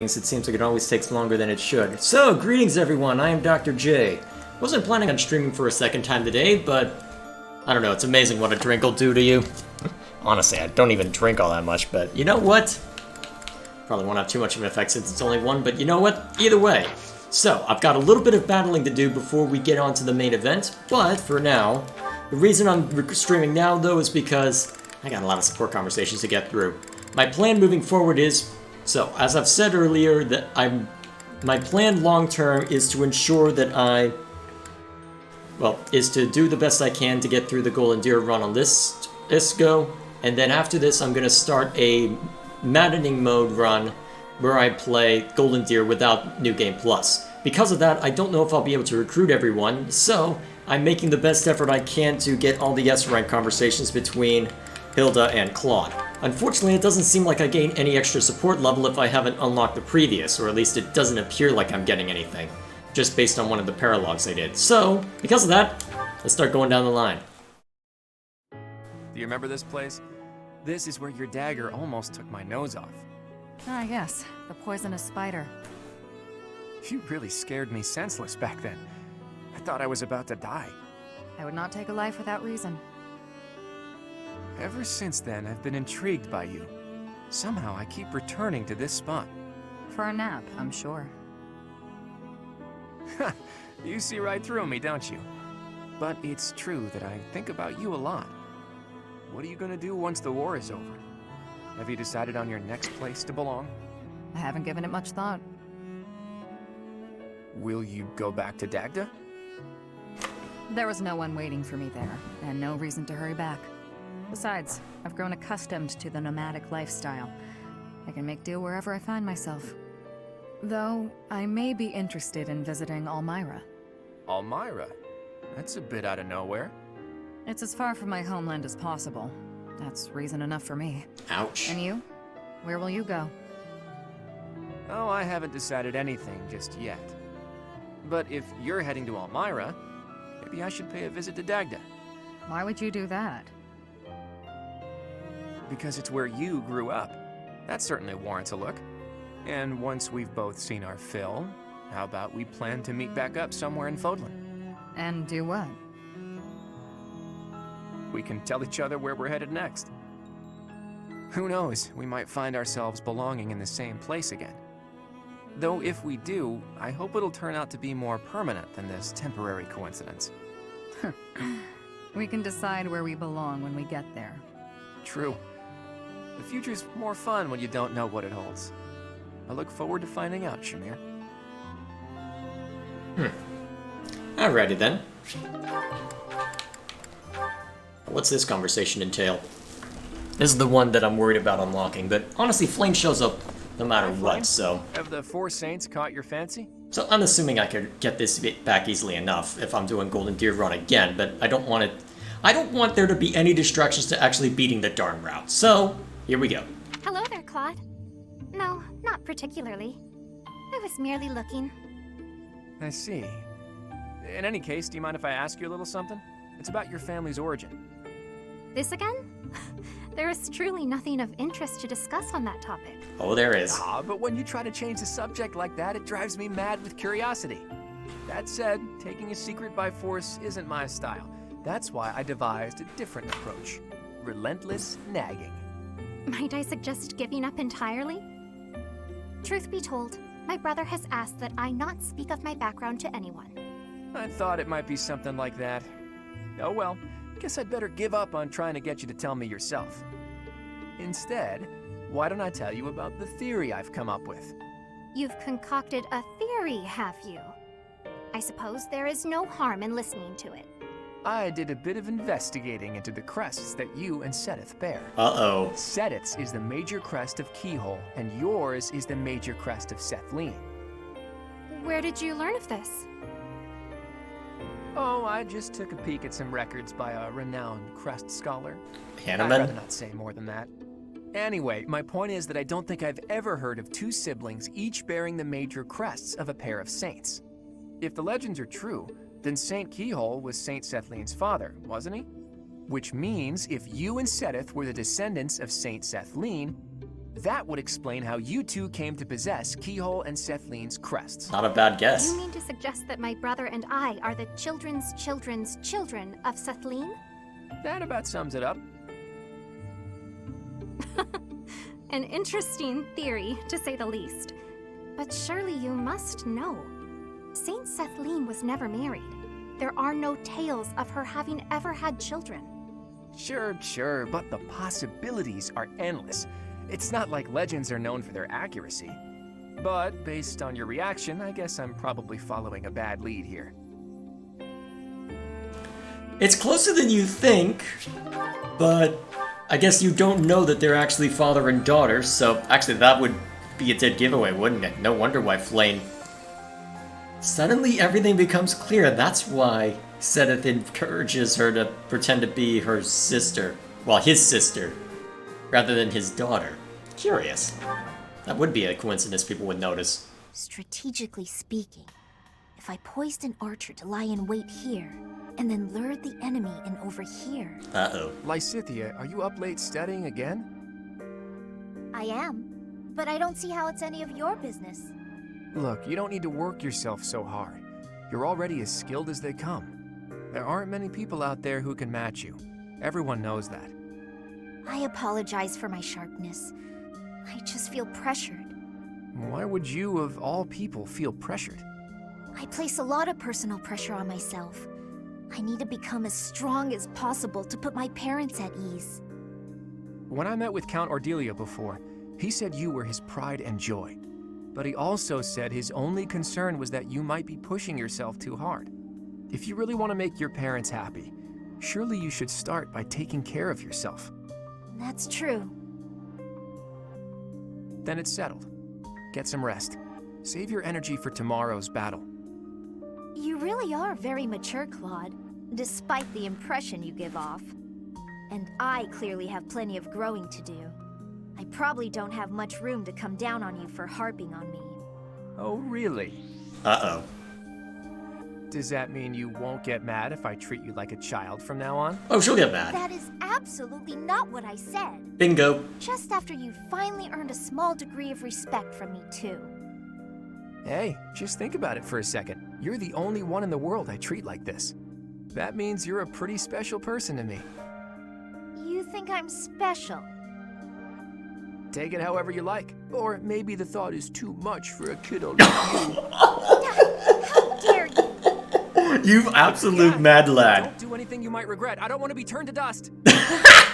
It seems like it always takes longer than it should. So, greetings everyone, I am Dr. J. Wasn't planning on streaming for a second time today, but I don't know, it's amazing what a drink will do to you. Honestly, I don't even drink all that much, but you know what? Probably won't have too much of an effect since it's only one, but you know what? Either way. So, I've got a little bit of battling to do before we get on to the main event, but for now, the reason I'm streaming now though is because I got a lot of support conversations to get through. My plan moving forward is, so, as I've said earlier, that my plan long-term is to ensure that is to do the best I can to get through the Golden Deer run on this go, and then after this I'm going to start a maddening mode run where I play Golden Deer without New Game Plus. Because of that, I don't know if I'll be able to recruit everyone, so I'm making the best effort I can to get all the S-rank conversations between Hilda and Claude. Unfortunately, it doesn't seem like I gain any extra support level if I haven't unlocked the previous, or at least it doesn't appear like I'm getting anything, just based on one of the paralogs I did. So, because of that, let's start going down the line. Do you remember this place? This is where your dagger almost took my nose off. Ah, yes. The poisonous spider. You really scared me senseless back then. I thought I was about to die. I would not take a life without reason. Ever since then, I've been intrigued by you. Somehow, I keep returning to this spot. For a nap, I'm sure. You see right through me, don't you? But it's true that I think about you a lot. What are you gonna do once the war is over? Have you decided on your next place to belong? I haven't given it much thought. Will you go back to Dagda? There was no one waiting for me there, and no reason to hurry back. Besides, I've grown accustomed to the nomadic lifestyle. I can make do wherever I find myself. Though, I may be interested in visiting Almyra. Almyra? That's a bit out of nowhere. It's as far from my homeland as possible. That's reason enough for me. Ouch. And you? Where will you go? Oh, I haven't decided anything just yet. But if you're heading to Almyra, maybe I should pay a visit to Dagda. Why would you do that? Because it's where you grew up. That certainly warrants a look. And once we've both seen our fill, how about we plan to meet back up somewhere in Fodlan? And do what? We can tell each other where we're headed next. Who knows, we might find ourselves belonging in the same place again. Though if we do, I hope it'll turn out to be more permanent than this temporary coincidence. We can decide where we belong when we get there. True. The future's more fun when you don't know what it holds. I look forward to finding out, Shamir. Alrighty then. What's this conversation entail? This is the one that I'm worried about unlocking, but honestly, Flame shows up no matter what, so... Have the Four Saints caught your fancy? So I'm assuming I could get this bit back easily enough if I'm doing Golden Deer Run again, but I don't want there to be any distractions to actually beating the darn route. So, here we go. Hello there, Claude. No, not particularly. I was merely looking. I see. In any case, do you mind if I ask you a little something? It's about your family's origin. This again? There is truly nothing of interest to discuss on that topic. Oh, there is. Ah, but when you try to change the subject like that, it drives me mad with curiosity. That said, taking a secret by force isn't my style. That's why I devised a different approach. Relentless nagging. Might I suggest giving up entirely? Truth be told, my brother has asked that I not speak of my background to anyone. I thought it might be something like that. Oh well, guess I'd better give up on trying to get you to tell me yourself. Instead, why don't I tell you about the theory I've come up with? You've concocted a theory, have you? I suppose there is no harm in listening to it. I did a bit of investigating into the crests that you and Seteth bear. Uh-oh. Seteth's is the major crest of Keyhole, and yours is the major crest of Sethlene. Where did you learn of this? Oh, I just took a peek at some records by a renowned crest scholar. I'd Hanneman? rather not say more than that. Anyway, my point is that I don't think I've ever heard of two siblings each bearing the major crests of a pair of saints. If the legends are true, then Saint Keyhole was Saint Sethlene's father, wasn't he? Which means if you and Seteth were the descendants of Saint Sethlene, That would explain how you two came to possess Keyhole and Sethleen's crests. Not a bad guess. You mean to suggest that my brother and I are the children's children's children of Sethlene? That about sums it up. An interesting theory, to say the least. But surely you must know. Saint Sethlene was never married. There are no tales of her having ever had children. Sure, but the possibilities are endless. It's not like legends are known for their accuracy. But based on your reaction, I guess I'm probably following a bad lead here. It's closer than you think, but I guess you don't know that they're actually father and daughter, so actually that would be a dead giveaway, wouldn't it? No wonder why Flame... Suddenly everything becomes clear. That's why Sedith encourages her to pretend to be her sister. Well, his sister, rather than his daughter. Curious. That would be a coincidence people would notice. Strategically speaking, if I poised an archer to lie in wait here, and then lured the enemy in over here... Uh-oh. Lysithea, are you up late studying again? I am, but I don't see how it's any of your business. Look, you don't need to work yourself so hard. You're already as skilled as they come. There aren't many people out there who can match you. Everyone knows that. I apologize for my sharpness. I just feel pressured. Why would you, of all people, feel pressured? I place a lot of personal pressure on myself. I need to become as strong as possible to put my parents at ease. When I met with Count Ordelia before, he said you were his pride and joy. But he also said his only concern was that you might be pushing yourself too hard. If you really want to make your parents happy, surely you should start by taking care of yourself. That's true. Then it's settled. Get some rest. Save your energy for tomorrow's battle. You really are very mature, Claude, despite the impression you give off. And I clearly have plenty of growing to do. I probably don't have much room to come down on you for harping on me. Oh, really? Uh-oh. Does that mean you won't get mad if I treat you like a child from now on? Oh, she'll get mad. That is absolutely not what I said. Bingo. Just after you finally earned a small degree of respect from me, too. Hey, just think about it for a second. You're the only one in the world I treat like this. That means you're a pretty special person to me. You think I'm special? Take it however you like. Or maybe the thought is too much for a kiddo like you. How dare you? You absolute mad lad. Don't do anything you might regret. I don't want to be turned to dust.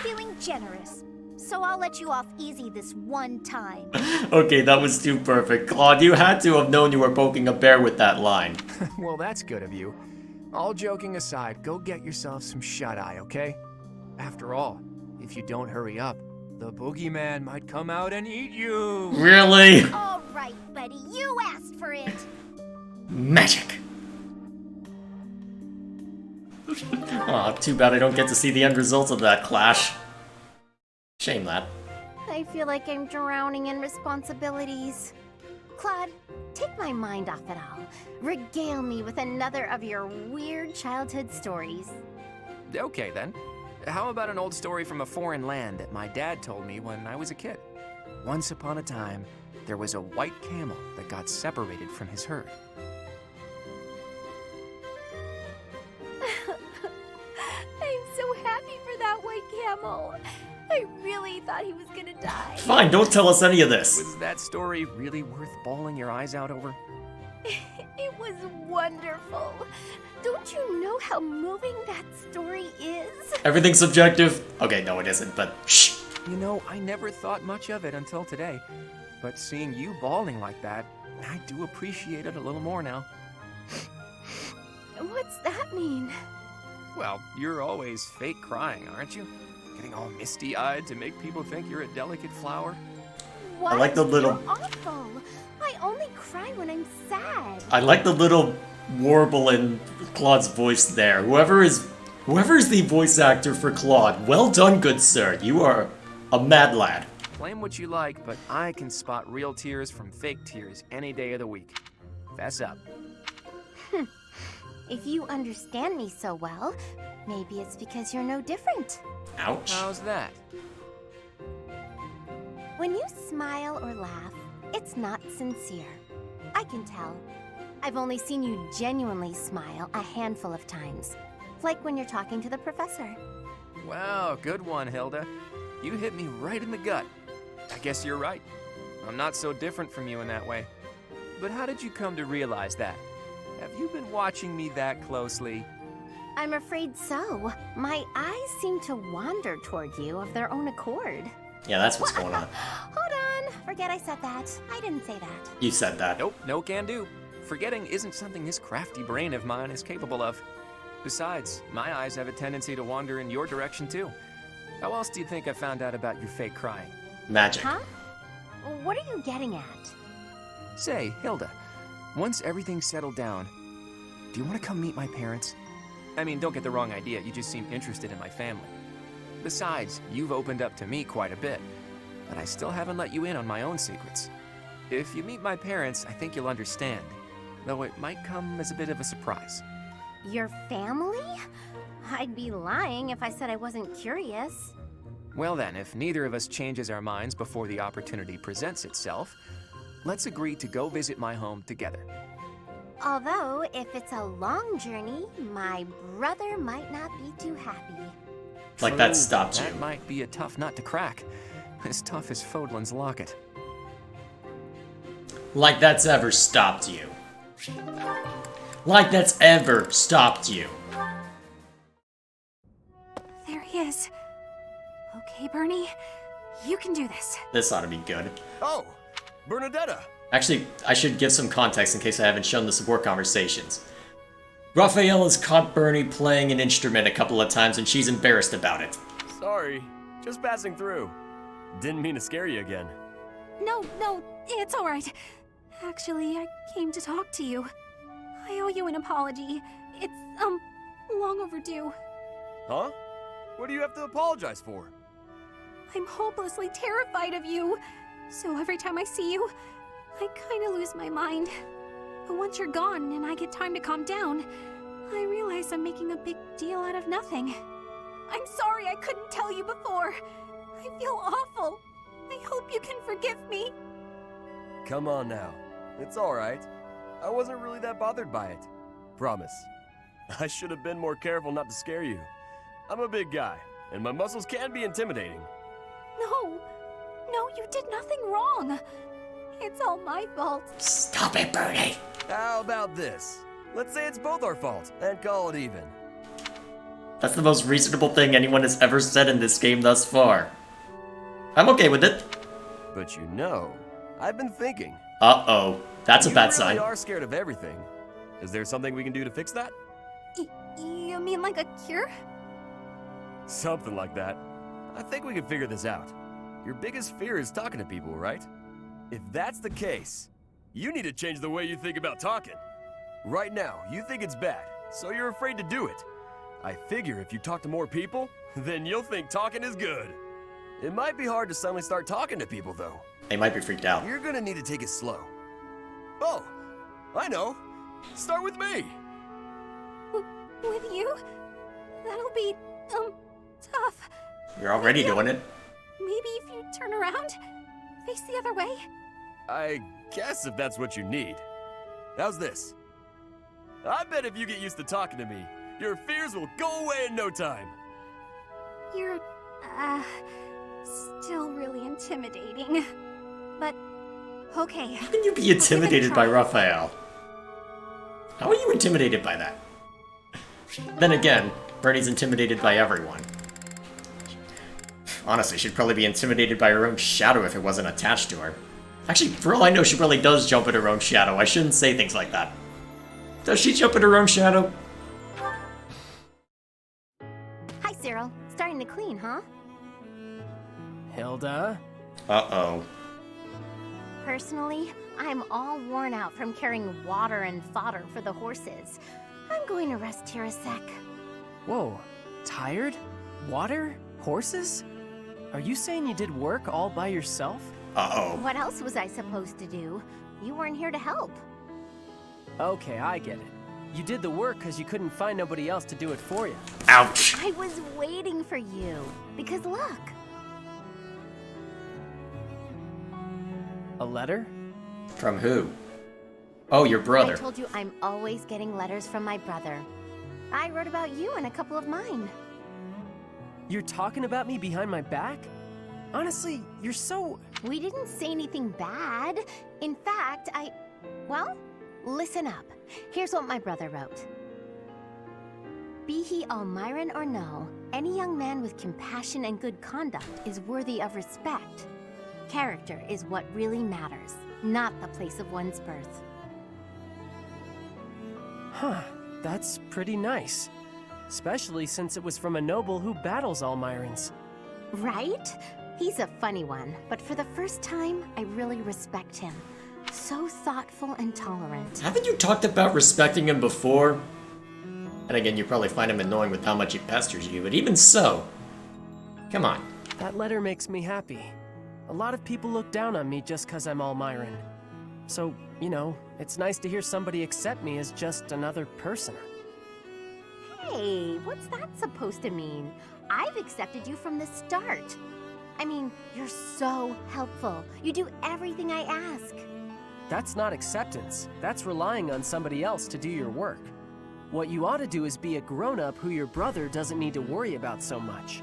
Feeling generous. So I'll let you off easy this one time. Okay, that was too perfect. Claude, you had to have known you were poking a bear with that line. Well, that's good of you. All joking aside, go get yourself some shut-eye, okay? After all, if you don't hurry up, the boogeyman might come out and eat you. Really? All right, buddy, you asked for it. Magic. Aw, too bad I don't get to see the end results of that clash. Shame that. I feel like I'm drowning in responsibilities. Claude, take my mind off it all. Regale me with another of your weird childhood stories. Okay, then. How about an old story from a foreign land that my dad told me when I was a kid? Once upon a time, there was a white camel that got separated from his herd. I'm so happy for that white camel. I really thought he was gonna die. Fine, don't tell us any of this. Was that story really worth bawling your eyes out over? It was wonderful. Don't you know how moving that story is? Everything's subjective. Okay, no it isn't, but shh. You know, I never thought much of it until today. But seeing you bawling like that, I do appreciate it a little more now. What's that mean? Well, you're always fake crying, aren't you? Getting all misty-eyed to make people think you're a delicate flower? What? I like the little... You're awful. I only cry when I'm sad. I like the little warble in Claude's voice there. Whoever is the voice actor for Claude, well done, good sir. You are a mad lad. Claim what you like, but I can spot real tears from fake tears any day of the week. Fess up. If you understand me so well, maybe it's because you're no different. Ouch. How's that? When you smile or laugh, it's not sincere. I can tell. I've only seen you genuinely smile a handful of times. Like when you're talking to the professor. Wow, good one, Hilda. You hit me right in the gut. I guess you're right. I'm not so different from you in that way. But how did you come to realize that? Have you been watching me that closely? I'm afraid so. My eyes seem to wander toward you of their own accord. Yeah, that's what's going on. Hold on. Forget I said that. I didn't say that. You said that. Nope, no can do. Forgetting isn't something this crafty brain of mine is capable of. Besides, my eyes have a tendency to wander in your direction too. How else do you think I found out about your fake crying? Magic. Huh? What are you getting at? Say, Hilda, once everything's settled down, do you want to come meet my parents? I mean, don't get the wrong idea, you just seem interested in my family. Besides, you've opened up to me quite a bit, but I still haven't let you in on my own secrets. If you meet my parents, I think you'll understand, though it might come as a bit of a surprise. Your family? I'd be lying if I said I wasn't curious. Well then, if neither of us changes our minds before the opportunity presents itself, let's agree to go visit my home together. Although, if it's a long journey, my brother might not be too happy. Like that stopped you. That might be a tough nut to crack. As tough as Fodlan's locket. Like that's ever stopped you. Like that's ever stopped you. There he is. Okay, Bernie, you can do this. This ought to be good. Oh, Bernadetta. Actually, I should give some context in case I haven't shown the support conversations. Raphael has caught Bernie playing an instrument a couple of times and she's embarrassed about it. Sorry, just passing through. Didn't mean to scare you again. No, it's all right. Actually, I came to talk to you. I owe you an apology. It's, long overdue. Huh? What do you have to apologize for? I'm hopelessly terrified of you. So every time I see you, I kinda lose my mind. But once you're gone and I get time to calm down, I realize I'm making a big deal out of nothing. I'm sorry I couldn't tell you before. I feel awful. I hope you can forgive me. Come on now. It's alright. I wasn't really that bothered by it. Promise. I should have been more careful not to scare you. I'm a big guy, and my muscles can be intimidating. No, you did nothing wrong. It's all my fault. Stop it, Bernie! How about this? Let's say it's both our fault, and call it even. That's the most reasonable thing anyone has ever said in this game thus far. I'm okay with it. But you know, I've been thinking. Uh-oh. That's a bad sign. You really are scared of everything. Is there something we can do to fix that? You mean like a cure? Something like that. I think we can figure this out. Your biggest fear is talking to people, right? If that's the case, you need to change the way you think about talking. Right now, you think it's bad, so you're afraid to do it. I figure if you talk to more people, then you'll think talking is good. It might be hard to suddenly start talking to people, though. They might be freaked out. You're gonna need to take it slow. Oh, I know. Start with me. With you? That'll be, tough. You're already doing it. Maybe if you turn around, face the other way. I guess if that's what you need. How's this? I bet if you get used to talking to me, your fears will go away in no time. You're, still really intimidating. But, okay. How can you be intimidated by Raphael? How are you intimidated by that? Then again, Bernie's intimidated by everyone. Honestly, she'd probably be intimidated by her own shadow if it wasn't attached to her. Actually, for all I know, she probably does jump at her own shadow. I shouldn't say things like that. Does she jump at her own shadow? Hi, Cyril. Starting to clean, huh? Hilda? Uh-oh. Personally, I'm all worn out from carrying water and fodder for the horses. I'm going to rest here a sec. Whoa, tired? Water? Horses? Are you saying you did work all by yourself? Uh-oh. What else was I supposed to do? You weren't here to help. Okay, I get it. You did the work because you couldn't find nobody else to do it for you. Ouch. I was waiting for you. Because look. letter? From who? Oh, your brother. I told you I'm always getting letters from my brother. I wrote about you in a couple of mine. You're talking about me behind my back? Honestly, you're so... We didn't say anything bad. In fact, well, listen up. Here's what my brother wrote. Be he Almiran or no, any young man with compassion and good conduct is worthy of respect. Character is what really matters, not the place of one's birth. Huh, that's pretty nice. Especially since it was from a noble who battles Almirans. Right? He's a funny one, but for the first time, I really respect him. So thoughtful and tolerant. Haven't you talked about respecting him before? And again, you probably find him annoying with how much he pesters you, but even so... Come on. That letter makes me happy. A lot of people look down on me just because I'm Almiran. So, you know, it's nice to hear somebody accept me as just another person. Hey, what's that supposed to mean? I've accepted you from the start. I mean, you're so helpful. You do everything I ask. That's not acceptance. That's relying on somebody else to do your work. What you ought to do is be a grown-up who your brother doesn't need to worry about so much.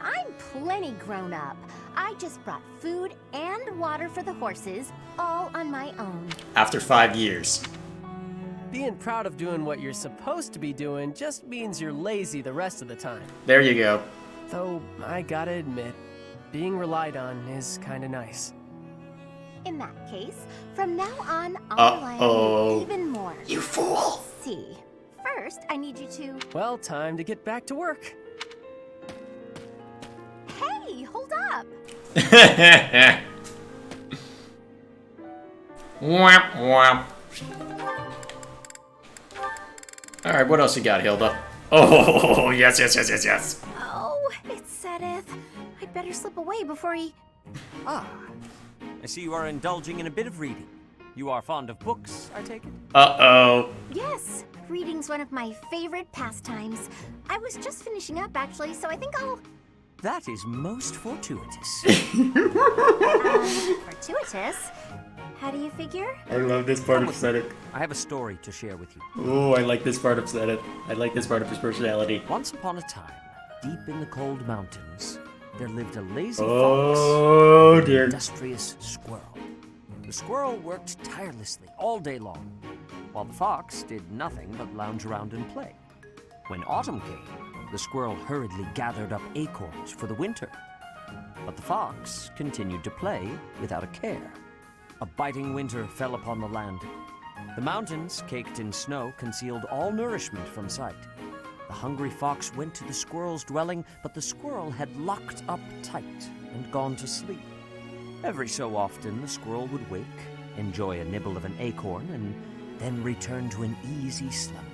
I'm plenty grown up. I just brought food and water for the horses, all on my own. After 5 years. Being proud of doing what you're supposed to be doing just means you're lazy the rest of the time. There you go. Though, I gotta admit, being relied on is kinda nice. In that case, from now on, I'll rely on you even more. You fool! Let's see. First, I need you to... Well, time to get back to work. Hey, hold up! Whap, whap. Alright, what else you got, Hilda? Oh, yes, yes, yes, yes, yes. Oh, it's Seth. I'd better slip away before he... Ah, I see you are indulging in a bit of reading. You are fond of books, I take it? Uh-oh. Yes, reading's one of my favorite pastimes. I was just finishing up, actually, so I think I'll... That is most fortuitous. Fortuitous? How do you figure? I love this part of Cedric. I have a story to share with you. Oh, I like this part of Cedric. I like this part of his personality. Once upon a time, deep in the cold mountains, there lived a lazy Oh, fox dear. and an industrious squirrel. The squirrel worked tirelessly all day long, while the fox did nothing but lounge around and play. When autumn came, the squirrel hurriedly gathered up acorns for the winter. But the fox continued to play without a care. A biting winter fell upon the land. The mountains, caked in snow, concealed all nourishment from sight. The hungry fox went to the squirrel's dwelling, but the squirrel had locked up tight and gone to sleep. Every so often, the squirrel would wake, enjoy a nibble of an acorn, and then return to an easy slumber.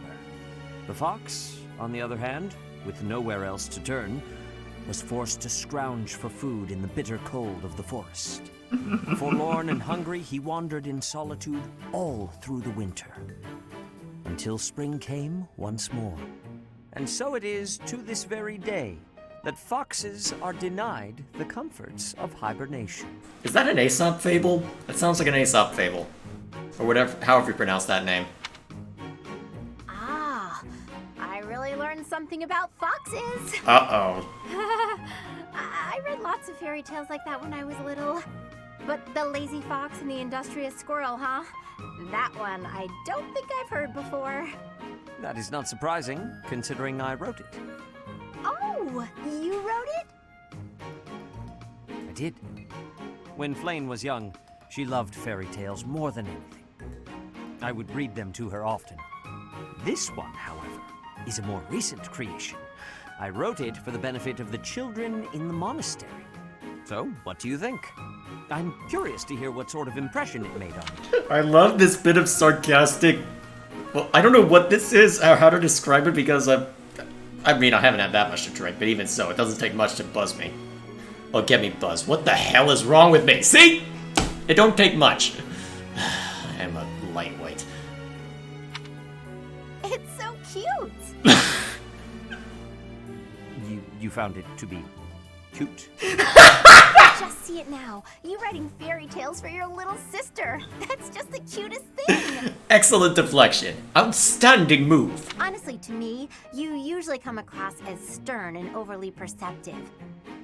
The fox, on the other hand, with nowhere else to turn, was forced to scrounge for food in the bitter cold of the forest. Forlorn and hungry, he wandered in solitude all through the winter, until spring came once more. And so it is to this very day that foxes are denied the comforts of hibernation. Is that an Aesop fable? That sounds like an Aesop fable. Or whatever, however you pronounce that name. Ah, I really learned something about foxes. Uh-oh. I read lots of fairy tales like that when I was little. But the lazy fox and the industrious squirrel, huh? That one I don't think I've heard before. That is not surprising, considering I wrote it. Oh, you wrote it? I did. When Flame was young, she loved fairy tales more than anything. I would read them to her often. This one, however, is a more recent creation. I wrote it for the benefit of the children in the monastery. So, what do you think? I'm curious to hear what sort of impression it made on you. I love this bit of sarcastic... Well, I don't know what this is or how to describe it because I mean, I haven't had that much to drink, but even so, it doesn't take much to buzz me. Oh, get me buzzed. What the hell is wrong with me? See? It don't take much. I am a lightweight. It's so cute. You found it to be cute? just see it now. You writing fairy tales for your little sister. That's just the cutest thing. Excellent deflection. Outstanding move. Honestly, to me, you usually come across as stern and overly perceptive.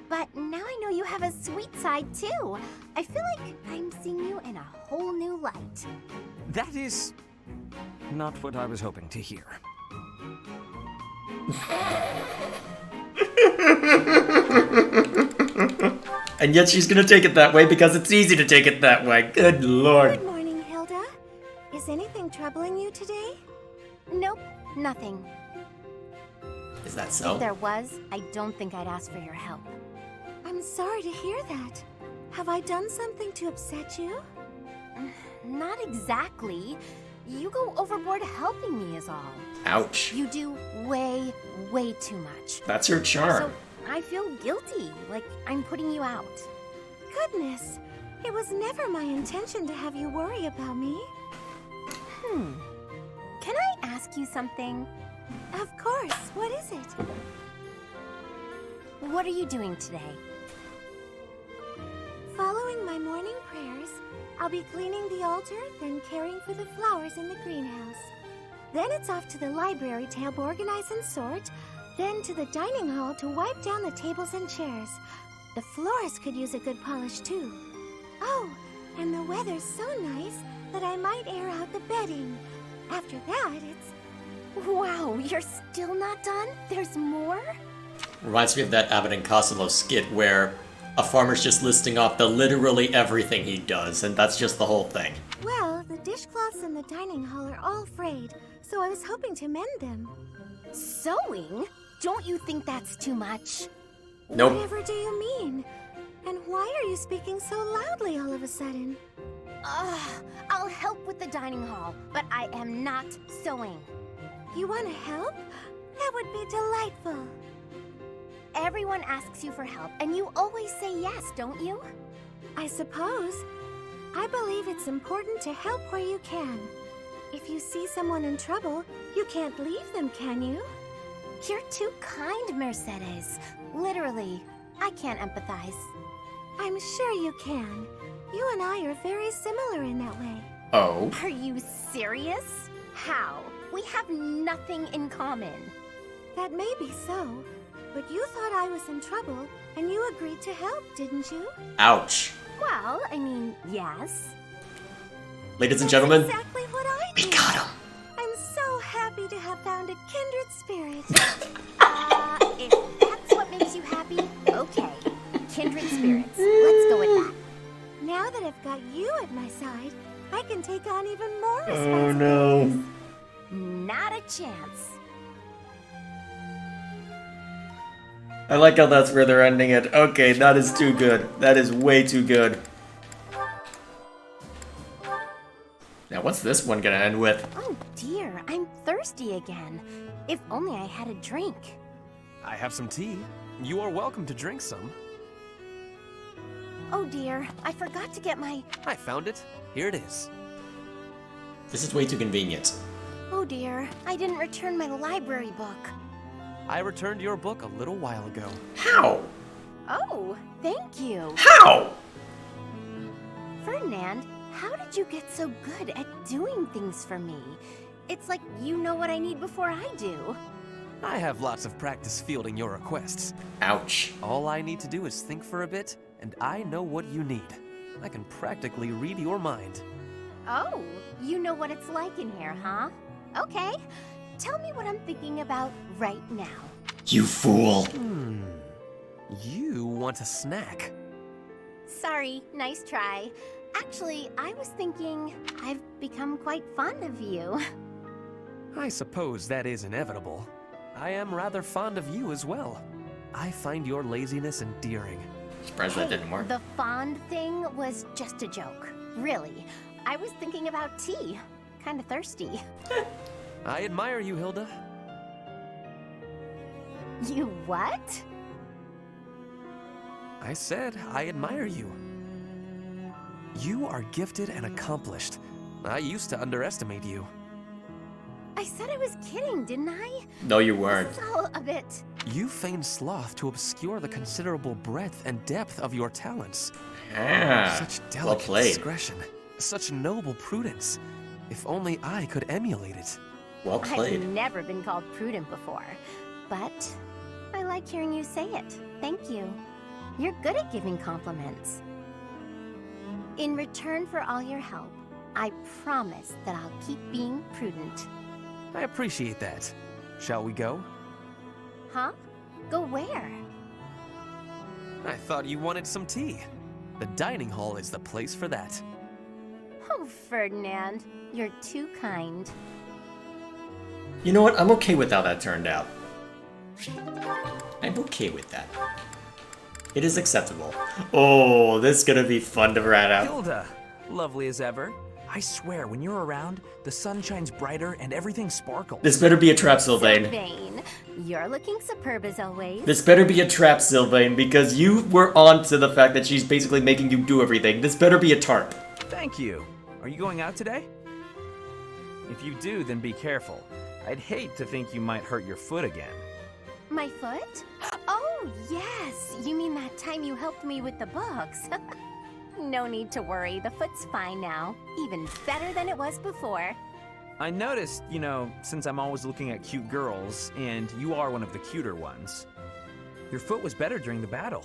But now I know you have a sweet side too. I feel like I'm seeing you in a whole new light. That is not what I was hoping to hear. And yet she's gonna take it that way because it's easy to take it that way. Good lord. Good morning, Hilda. Is anything troubling you today? Nope, nothing. Is that If so? there was, I don't think I'd ask for your help. I'm sorry to hear that. Have I done something to upset you? Not exactly. You go overboard helping me is all. Ouch. You do way, way too much. That's her charm. So I feel guilty, like I'm putting you out. Goodness, it was never my intention to have you worry about me. Can I ask you something? Of course, what is it? What are you doing today? Following my morning prayers, I'll be cleaning the altar, then caring for the flowers in the greenhouse. Then it's off to the library to help organize and sort, then to the dining hall to wipe down the tables and chairs. The floors could use a good polish too. Oh, and the weather's so nice that I might air out the bedding. After that, it's... Wow, you're still not done? There's more? Reminds me of that Abbott and Costello skit where a farmer's just listing off the literally everything he does, and that's just the whole thing. Well, the dishcloths in the dining hall are all frayed, so I was hoping to mend them. Sewing? Don't you think that's too much? Nope. Whatever do you mean? And why are you speaking so loudly all of a sudden? I'll help with the dining hall, but I am not sewing. You want to help? That would be delightful. Everyone asks you for help, and you always say yes, don't you? I suppose. I believe it's important to help where you can. If you see someone in trouble, you can't leave them, can you? You're too kind, Mercedes. Literally, I can't empathize. I'm sure you can. You and I are very similar in that way. Oh. Are you serious? How? We have nothing in common. That may be so, but you thought I was in trouble, and you agreed to help, didn't you? Ouch. Well, I mean, yes. Ladies and gentlemen, Exactly what I we did. got him. I'm so happy to have found a kindred spirit. If that's what makes you happy, okay. Kindred spirits. Let's go with that. Now that I've got you at my side, I can take on even more Oh responsibilities. no. Not a chance. I like how that's where they're ending it. Okay, that is too good. That is way too good. Now, what's this one gonna end with? Oh dear, I'm thirsty again. If only I had a drink. I have some tea. You are welcome to drink some. Oh dear, I forgot to get my... I found it. Here it is. This is way too convenient. Oh dear, I didn't return my library book. I returned your book a little while ago. How? Oh, thank you. How? Ferdinand, how did you get so good at doing things for me? It's like you know what I need before I do. I have lots of practice fielding your requests. Ouch. All I need to do is think for a bit, and I know what you need. I can practically read your mind. Oh, you know what it's like in here, huh? Okay, tell me what I'm thinking about right now. You fool. You want a snack. Sorry, nice try. Actually, I was thinking I've become quite fond of you. I suppose that is inevitable. I am rather fond of you as well. I find your laziness endearing. Surprised that didn't work. The fond thing was just a joke. Really. I was thinking about tea. Kinda thirsty. I admire you, Hilda. You what? I said I admire you. You are gifted and accomplished. I used to underestimate you. I said I was kidding, didn't I? No, you weren't. This is all a bit You feigned sloth to obscure the considerable breadth and depth of your talents. Ah, Such well delicate played. discretion, such noble prudence. If only I could emulate it. Well played. I've never been called prudent before, but I like hearing you say it. Thank you. You're good at giving compliments. In return for all your help, I promise that I'll keep being prudent. I appreciate that. Shall we go? Huh? Go where? I thought you wanted some tea. The dining hall is the place for that. Oh, Ferdinand, you're too kind. You know what? I'm okay with how that turned out. I'm okay with that. It is acceptable. Oh, this is gonna be fun to rat out. Hilda, lovely as ever. I swear, when you're around, the sun shines brighter and everything sparkles. This better be a trap, Sylvain. Sylvain, you're looking superb as always. This better be a trap, Sylvain, because you were on to the fact that she's basically making you do everything. This better be a tarp. Thank you. Are you going out today? If you do, then be careful. I'd hate to think you might hurt your foot again. My foot? Oh, yes. You mean that time you helped me with the books? No need to worry. The foot's fine now. Even better than it was before. I noticed, since I'm always looking at cute girls, and you are one of the cuter ones, your foot was better during the battle.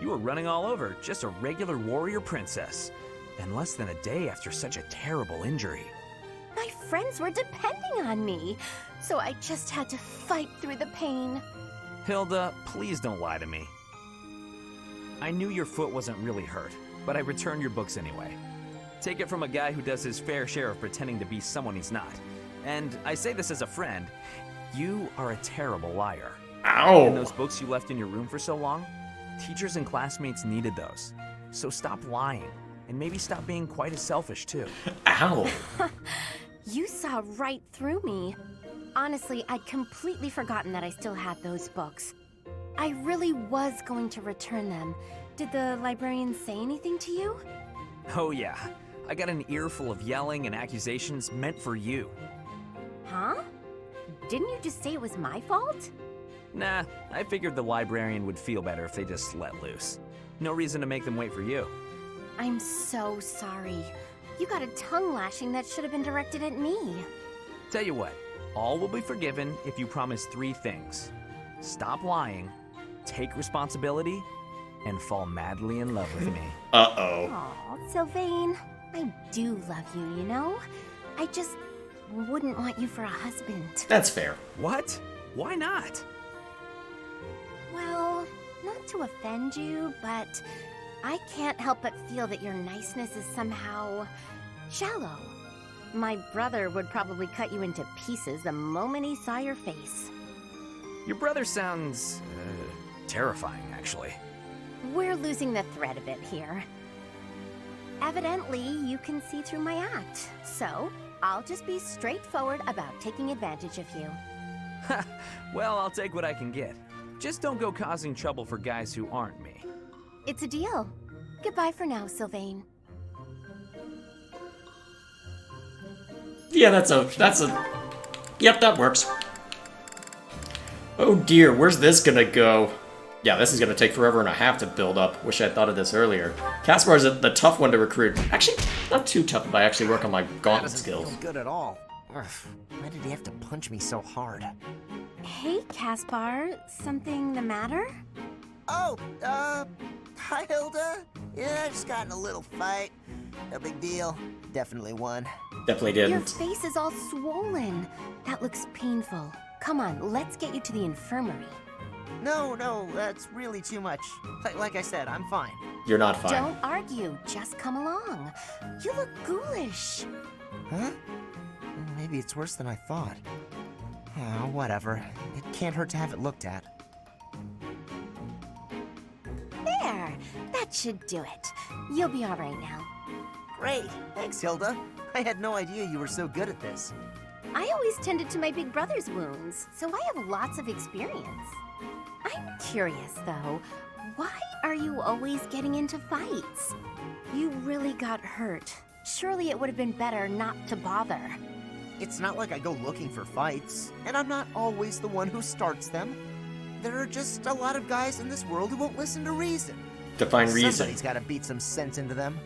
You were running all over, just a regular warrior princess. And less than a day after such a terrible injury. My friends were depending on me, so I just had to fight through the pain. Hilda, please don't lie to me. I knew your foot wasn't really hurt, but I returned your books anyway. Take it from a guy who does his fair share of pretending to be someone he's not. And I say this as a friend, you are a terrible liar. Ow! And those books you left in your room for so long, teachers and classmates needed those. So stop lying, and maybe stop being quite as selfish too. Ow! You saw right through me. Honestly, I'd completely forgotten that I still had those books. I really was going to return them. Did the librarian say anything to you? Oh yeah, I got an earful of yelling and accusations meant for you. Huh? Didn't you just say it was my fault? Nah, I figured the librarian would feel better if they just let loose. No reason to make them wait for you. I'm so sorry. You got a tongue lashing that should have been directed at me. Tell you what, all will be forgiven if you promise 3 things. Stop lying, take responsibility, and fall madly in love with me. Uh-oh. Aw, Sylvain, I do love you, you know? I just wouldn't want you for a husband. That's fair. What? Why not? Well, not to offend you, but I can't help but feel that your niceness is somehow shallow. My brother would probably cut you into pieces the moment he saw your face. Your brother sounds terrifying, actually. We're losing the thread a bit here. Evidently, you can see through my act, so I'll just be straightforward about taking advantage of you. Well, I'll take what I can get. Just don't go causing trouble for guys who aren't me. It's a deal. Goodbye for now, Sylvain. Yeah, yep, that works. Oh dear, where's this gonna go? Yeah, this is gonna take forever and a half to build up. Wish I'd thought of this earlier. Caspar is the tough one to recruit. Actually, not too tough if I actually work on my gauntlet skills. Feel good at all. Ugh, why did he have to punch me so hard? Hey, Caspar. Something the matter? Oh, hi, Hilda. Yeah, I just got in a little fight. No big deal. Definitely won. Definitely Your didn't. face is all swollen. That looks painful. Come on, let's get you to the infirmary. No, that's really too much. Like I said, I'm fine. You're not fine. Don't argue, just come along. You look ghoulish. Huh? Maybe it's worse than I thought. Oh, whatever. It can't hurt to have it looked at. There, that should do it. You'll be all right now. Great. Thanks, Hilda. I had no idea you were so good at this. I always tended to my big brother's wounds, so I have lots of experience. I'm curious, though. Why are you always getting into fights? You really got hurt. Surely it would have been better not to bother. It's not like I go looking for fights, and I'm not always the one who starts them. there are just a lot of guys in this world who won't listen to reason. Define reason. Somebody's gotta beat some sense into them.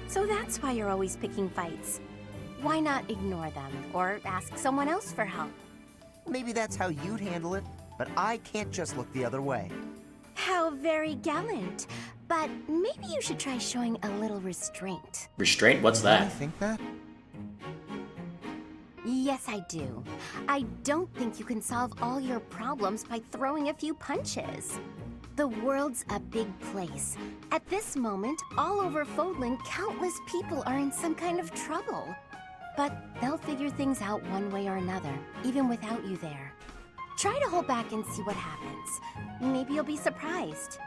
So that's why you're always picking fights. Why not ignore them, or ask someone else for help? Maybe that's how you'd handle it, but I can't just look the other way. How very gallant. But maybe you should try showing a little restraint. Restraint? What's I that? think that. Yes, I do. I don't think you can solve all your problems by throwing a few punches. The world's a big place. At this moment, all over Fodlan, countless people are in some kind of trouble. But they'll figure things out one way or another, even without you there. Try to hold back and see what happens. Maybe you'll be surprised.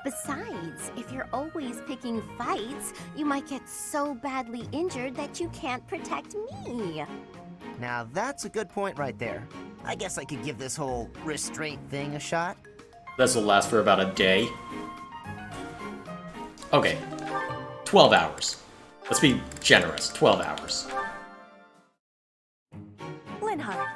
Besides, if you're always picking fights, you might get so badly injured that you can't protect me. Now that's a good point right there. I guess I could give this whole restraint thing a shot. This will last for about a day. Okay. 12 hours. Let's be generous. 12 hours. Linhard.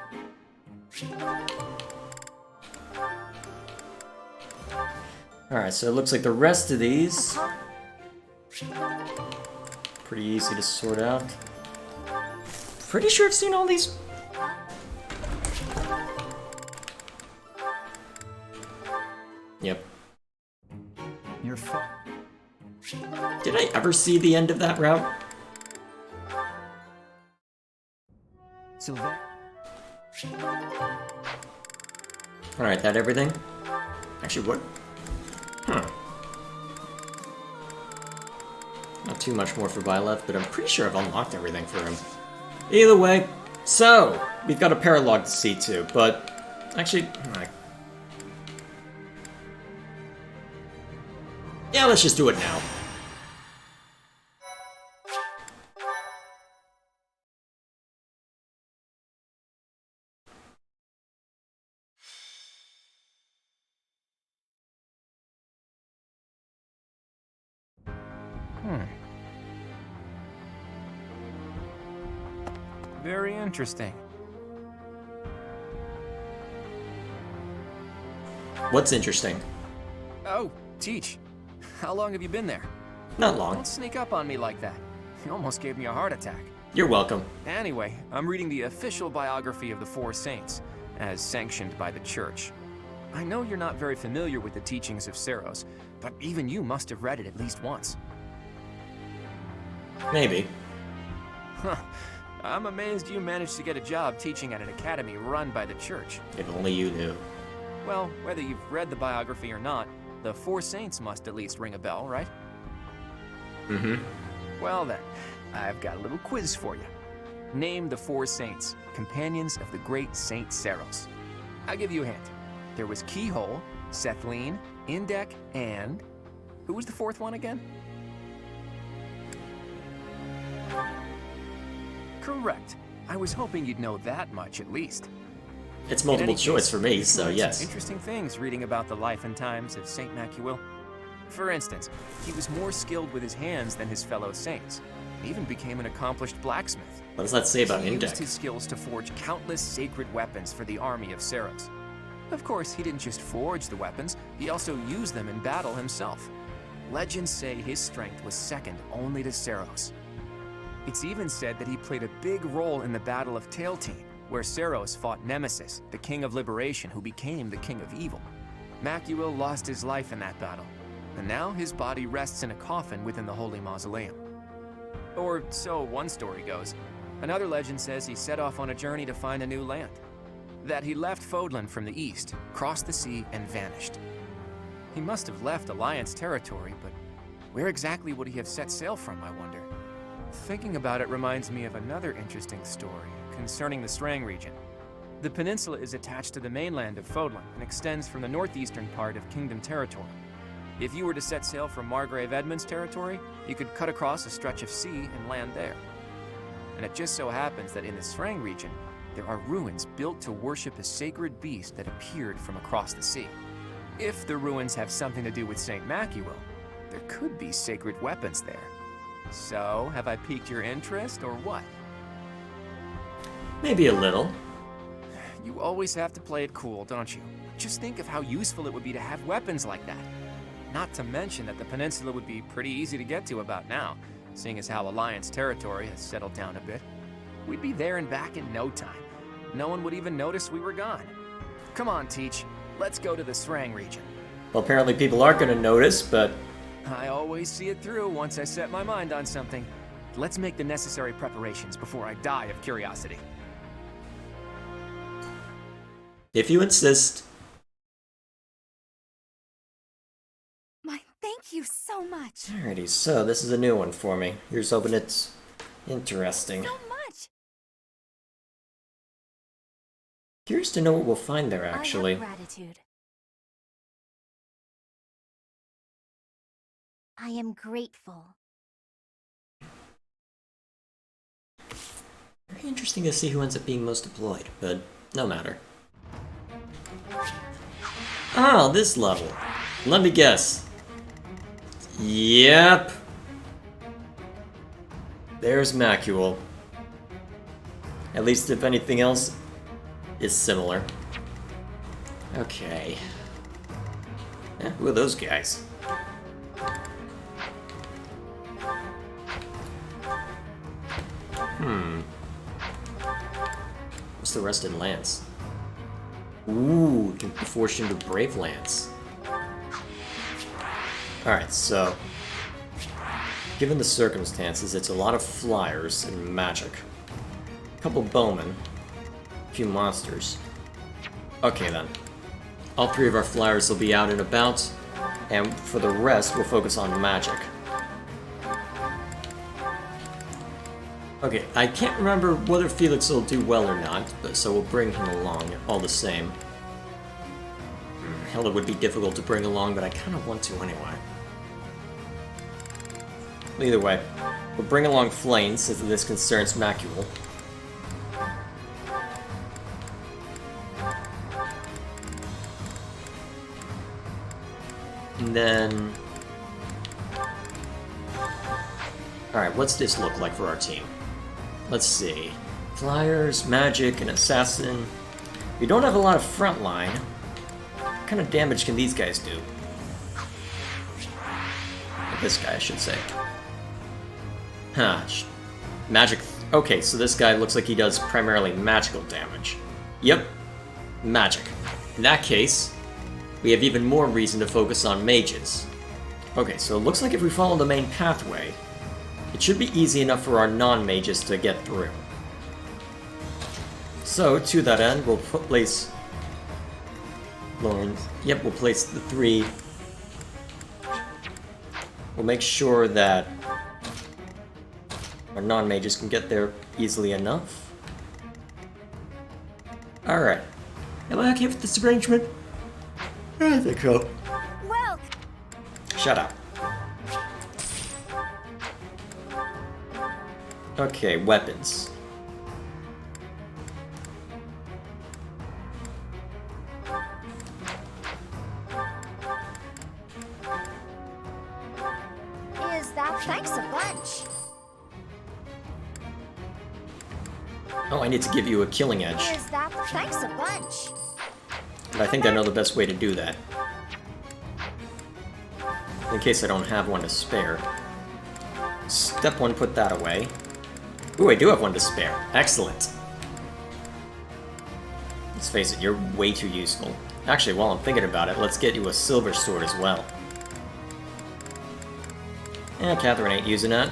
Alright, so it looks like the rest of these... pretty easy to sort out. Pretty sure I've seen all these... Yep. You're Did I ever see the end of that route? Sylvain. Alright, that everything? Actually, what? Not too much more for Byleth, but I'm pretty sure I've unlocked everything for him. Either way, so, we've got a paralog to see to, but actually, yeah, let's just do it now. Very interesting. What's interesting? Oh, Teach. How long have you been there? Not long. Don't sneak up on me like that. You almost gave me a heart attack. You're welcome. Anyway, I'm reading the official biography of the Four Saints, as sanctioned by the Church. I know you're not very familiar with the teachings of Seros, but even you must have read it at least once. Maybe. Huh. I'm amazed you managed to get a job teaching at an academy run by the Church. If only you knew. Well, whether you've read the biography or not, the Four Saints must at least ring a bell, right? Mm-hmm. Well then, I've got a little quiz for you. Name the Four Saints, companions of the great Saint Seros. I'll give you a hint. There was Keyhole, Sethleen, Indek, and... who was the fourth one again? Correct. I was hoping you'd know that much at least. It's In multiple any choice case, for me, we've so learned some yes. Interesting things reading about the life and times of Saint Macuil. For instance, he was more skilled with his hands than his fellow saints. He even became an accomplished blacksmith. What does that say about He used Indek? his skills to forge countless sacred weapons for the army of Seros. Of course, he didn't just forge the weapons, he also used them in battle himself. Legends say his strength was second only to Seros. It's even said that he played a big role in the Battle of Tailtean, where Seros fought Nemesis, the King of Liberation who became the King of Evil. Macuil lost his life in that battle, and now his body rests in a coffin within the Holy Mausoleum. Or so one story goes. Another legend says he set off on a journey to find a new land. That he left Fodlan from the east, crossed the sea, and vanished. He must have left Alliance territory, but where exactly would he have set sail from, I wonder? Thinking about it reminds me of another interesting story concerning the Strang region. The peninsula is attached to the mainland of Fodlan and extends from the northeastern part of Kingdom territory. If you were to set sail from Margrave Edmund's territory, you could cut across a stretch of sea and land there. And it just so happens that in the Strang region, there are ruins built to worship a sacred beast that appeared from across the sea. If the ruins have something to do with St. Macuil, there could be sacred weapons there. So, have I piqued your interest, or what? Maybe a little. you always have to play it cool, don't you? Just think of how useful it would be to have weapons like that. Not to mention that the peninsula would be pretty easy to get to about now, seeing as how Alliance territory has settled down a bit. We'd be there and back in no time. No one would even notice we were gone. Come on, Teach. Let's go to the Srang region. Well, apparently people are gonna notice, but... I always see it through once I set my mind on something. Let's make the necessary preparations before I die of curiosity. if you insist. My thank you so much. Alrighty, so this is a new one for me. Here's hoping it's interesting. So much. Curious to know what we'll find there, actually. I have gratitude. I am grateful. Very interesting to see who ends up being most deployed, but no matter. Ah, this level. Let me guess. Yep. There's Macule. At least if anything else is similar. Okay. Who are those guys? What's the rest in Lance? Ooh, can be forged into Brave Lance. Alright, so... given the circumstances, it's a lot of flyers and magic. A couple bowmen. A few monsters. Okay then. All three of our flyers will be out and about, and for the rest, we'll focus on magic. Okay, I can't remember whether Felix will do well or not, but so we'll bring him along all the same. Hilda would be difficult to bring along, but I kind of want to anyway. Either way, we'll bring along Flame, since this concerns Macule. And then... alright, what's this look like for our team? Let's see. Flyers, magic, and assassin. We don't have a lot of frontline. What kind of damage can these guys do? Or this guy, I should say. Huh. Magic. Okay, so this guy looks like he does primarily magical damage. Yep. Magic. In that case, we have even more reason to focus on mages. Okay, so it looks like if we follow the main pathway, it should be easy enough for our non-mages to get through. So, to that end, we'll place... Lawrence. Yep, we'll place the three. We'll make sure that our non-mages can get there easily enough. Alright. Am I okay with this arrangement? I think so. Well, Shut up. Okay, weapons. is that thanks a bunch? Oh, I need to give you a killing edge. Is that thanks a bunch? But I think I know the best way to do that. In case I don't have one to spare. Step 1, put that away. Ooh, I do have one to spare. Excellent. Let's face it, you're way too useful. Actually, while I'm thinking about it, let's get you a silver sword as well. Catherine ain't using that.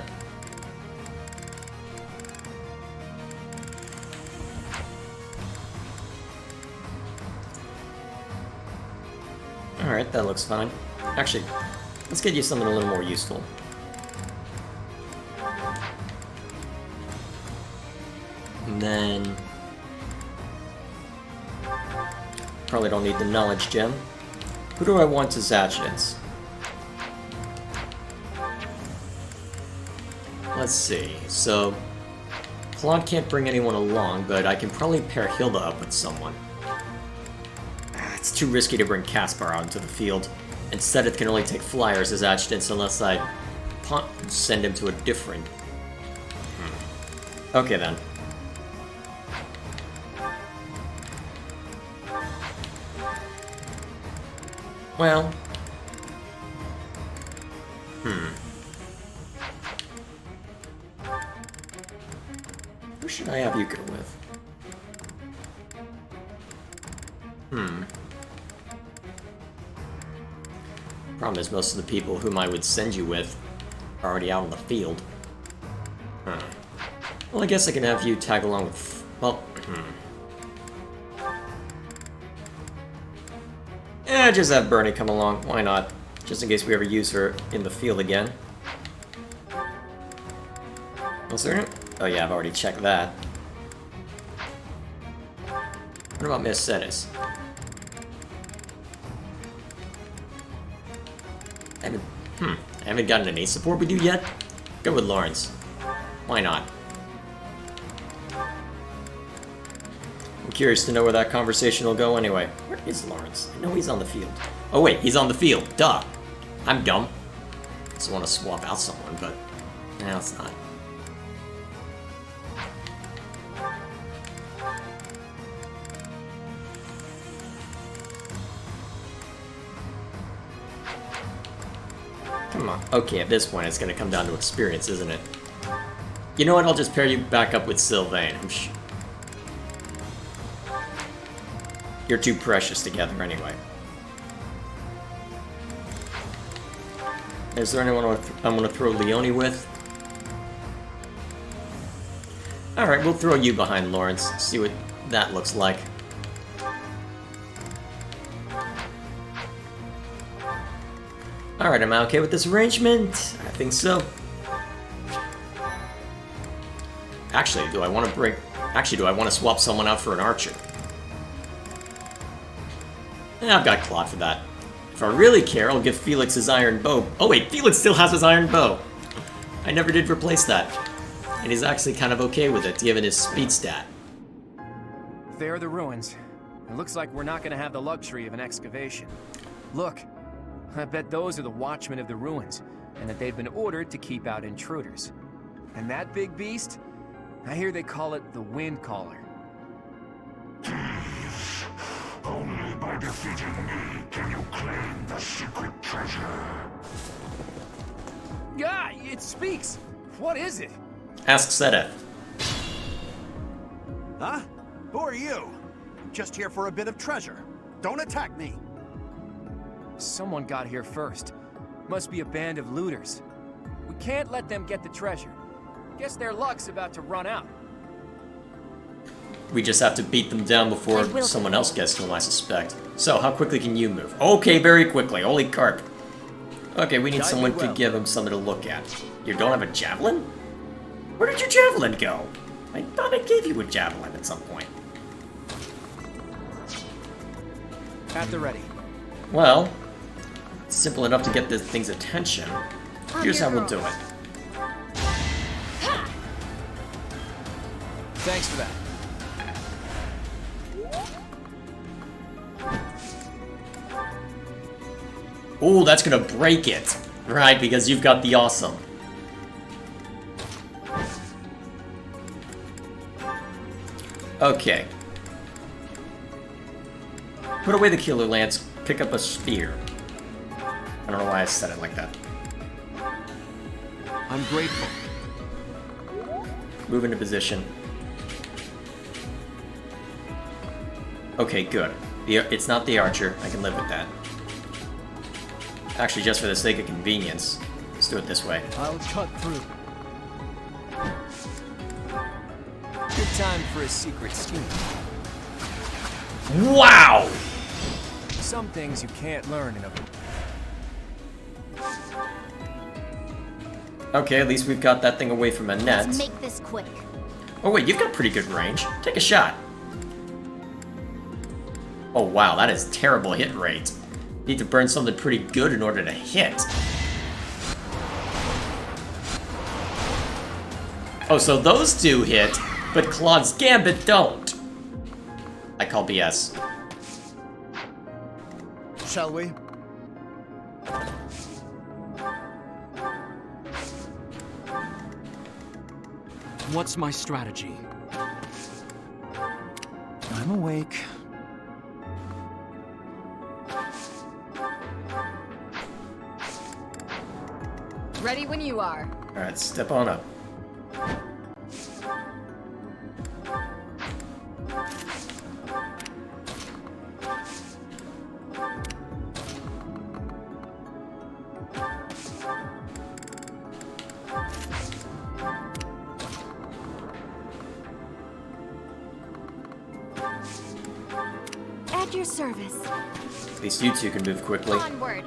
Alright, that looks fine. Actually, let's get you something a little more useful. And then... probably don't need the knowledge gem. Who do I want as adjutants? Let's see, so... Claude can't bring anyone along, but I can probably pair Hilda up with someone. It's too risky to bring Caspar out into the field. Instead, it can only take flyers as adjutants unless I send him to a different... Okay then. Well... Who should I have you go with? Problem is, most of the people whom I would send you with are already out in the field. Well, I guess I can have you tag along with... Well, just have Bernie come along. Why not? Just in case we ever use her in the field again. Was there... Oh yeah, I've already checked that. What about Miss Cetis? I haven't gotten any support with you yet? Go with Lawrence. Why not? I'm curious to know where that conversation will go anyway. Where is Lawrence? I know he's on the field. Oh wait, he's on the field. Duh. I'm dumb. Just want to swap out someone, but... No, it's not. Come on. Okay, at this point it's gonna come down to experience, isn't it? You know what, I'll just pair you back up with Sylvain. You're too precious together anyway. Is there anyone I'm gonna throw Leone with? Alright, we'll throw you behind Lawrence. See what that looks like. Alright, am I okay with this arrangement? I think so. Actually, do I want to swap someone out for an archer? I've got Claude for that. If I really care, I'll give Felix his iron bow. Oh wait, Felix still has his iron bow! I never did replace that. And he's actually kind of okay with it, given his speed stat. There are the ruins. It looks like we're not gonna have the luxury of an excavation. Look, I bet those are the watchmen of the ruins, and that they've been ordered to keep out intruders. And that big beast? I hear they call it the Wind Caller. Only by defeating me can you claim the secret treasure. Ah, it speaks! What is it? Ask Sedeth. Huh? Who are you? I'm just here for a bit of treasure. Don't attack me! Someone got here first. Must be a band of looters. We can't let them get the treasure. Guess their luck's about to run out. We just have to beat them down before someone else gets to them, I suspect. So, how quickly can you move? Okay, very quickly. Holy carp. Okay, we need someone to give him something to look at. You don't have a javelin? Where did your javelin go? I thought I gave you a javelin at some point. At the ready. Well, it's simple enough to get this thing's attention. Here's how we'll do it. Thanks for that. Ooh, that's gonna break it. Right, because you've got the awesome. Okay. Put away the Killer Lance, pick up a spear. I don't know why I said it like that. I'm grateful. Move into position. Okay, good. It's not the archer. I can live with that. Actually, just for the sake of convenience, let's do it this way. I'll cut through. Good time for a secret scheme. Wow! Some things you can't learn in a... Okay, at least we've got that thing away from Annette. Let's make this quick. Oh wait, you've got pretty good range. Take a shot. Oh wow, that is terrible hit rate. Need to burn something pretty good in order to hit. Oh, so those two hit, but Claude's Gambit don't. I call BS. Shall we? What's my strategy? I'm awake. Ready when you are. Alright, step on up. At your service. At least you two can move quickly. Onward.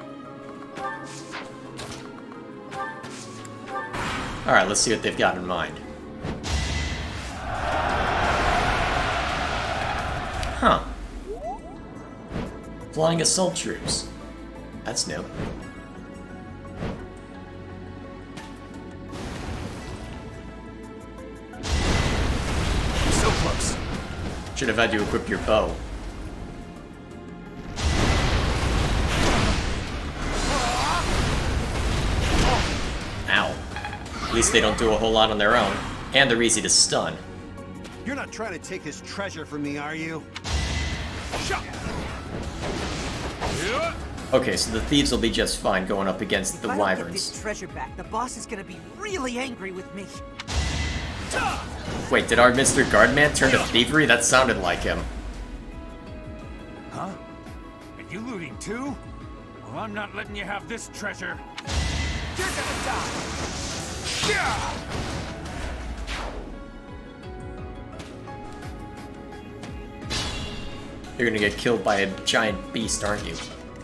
Alright, let's see what they've got in mind. Huh. Flying assault troops. That's new. So close. Should have had you equip your bow. Ow. At least they don't do a whole lot on their own. And they're easy to stun. You're not trying to take his treasure from me, are you? Okay, so the thieves will be just fine going up against the If I don't get wyverns. this treasure back, the boss is gonna be really angry with me. Wait, did our Mr. Guardman turn to thievery? That sounded like him. Huh? And you looting too? Well, I'm not letting you have this treasure. You're gonna die. You're gonna get killed by a giant beast, aren't you?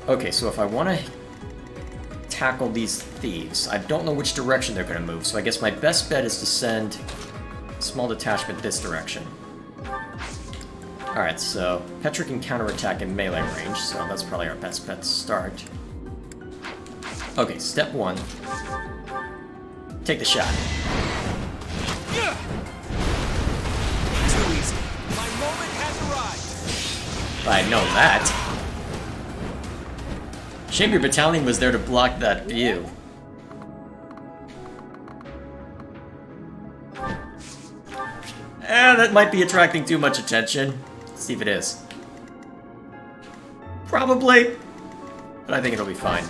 Okay, so if I want to tackle these thieves, I don't know which direction they're gonna move, so I guess my best bet is to send a small detachment this direction. Alright, so Petra can counterattack in melee range, so that's probably our best bet to start. Okay, step one. Take the shot. Too easy. My moment has arrived. If I had known that. Shame your battalion was there to block that view. That might be attracting too much attention. Let's see if it is. Probably. But I think it'll be fine.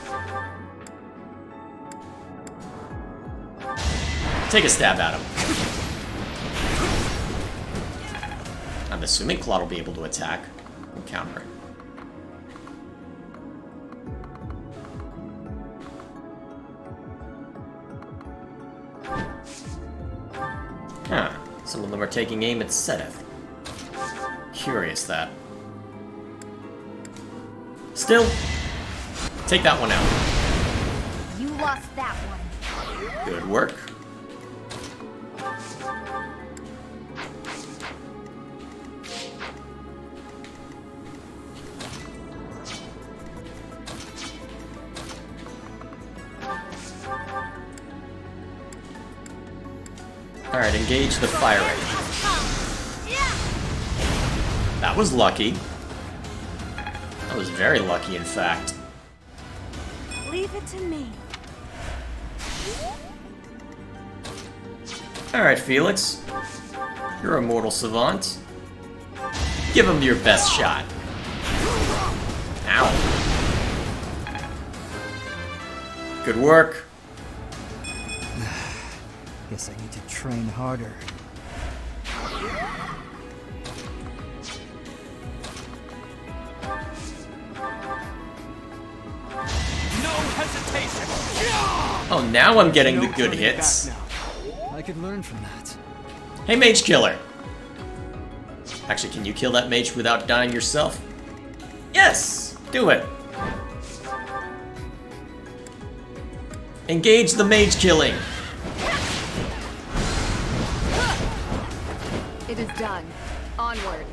Take a stab at him. I'm assuming Claude will be able to attack and counter. Huh. Some of them are taking aim at Sedith. Curious that. Still, take that one out. You lost that one. Good work. Alright, engage the firing. That was lucky. That was very lucky, in fact. Leave it to me. Alright, Felix. You're a mortal savant. Give him your best shot. Ow. Good work. Guess I need to train harder. No hesitation. Oh, now I'm getting the good hits. I could learn from that. Hey, Mage Killer. Actually, can you kill that mage without dying yourself? Yes! Do it. Engage the mage killing. It is done. Onward.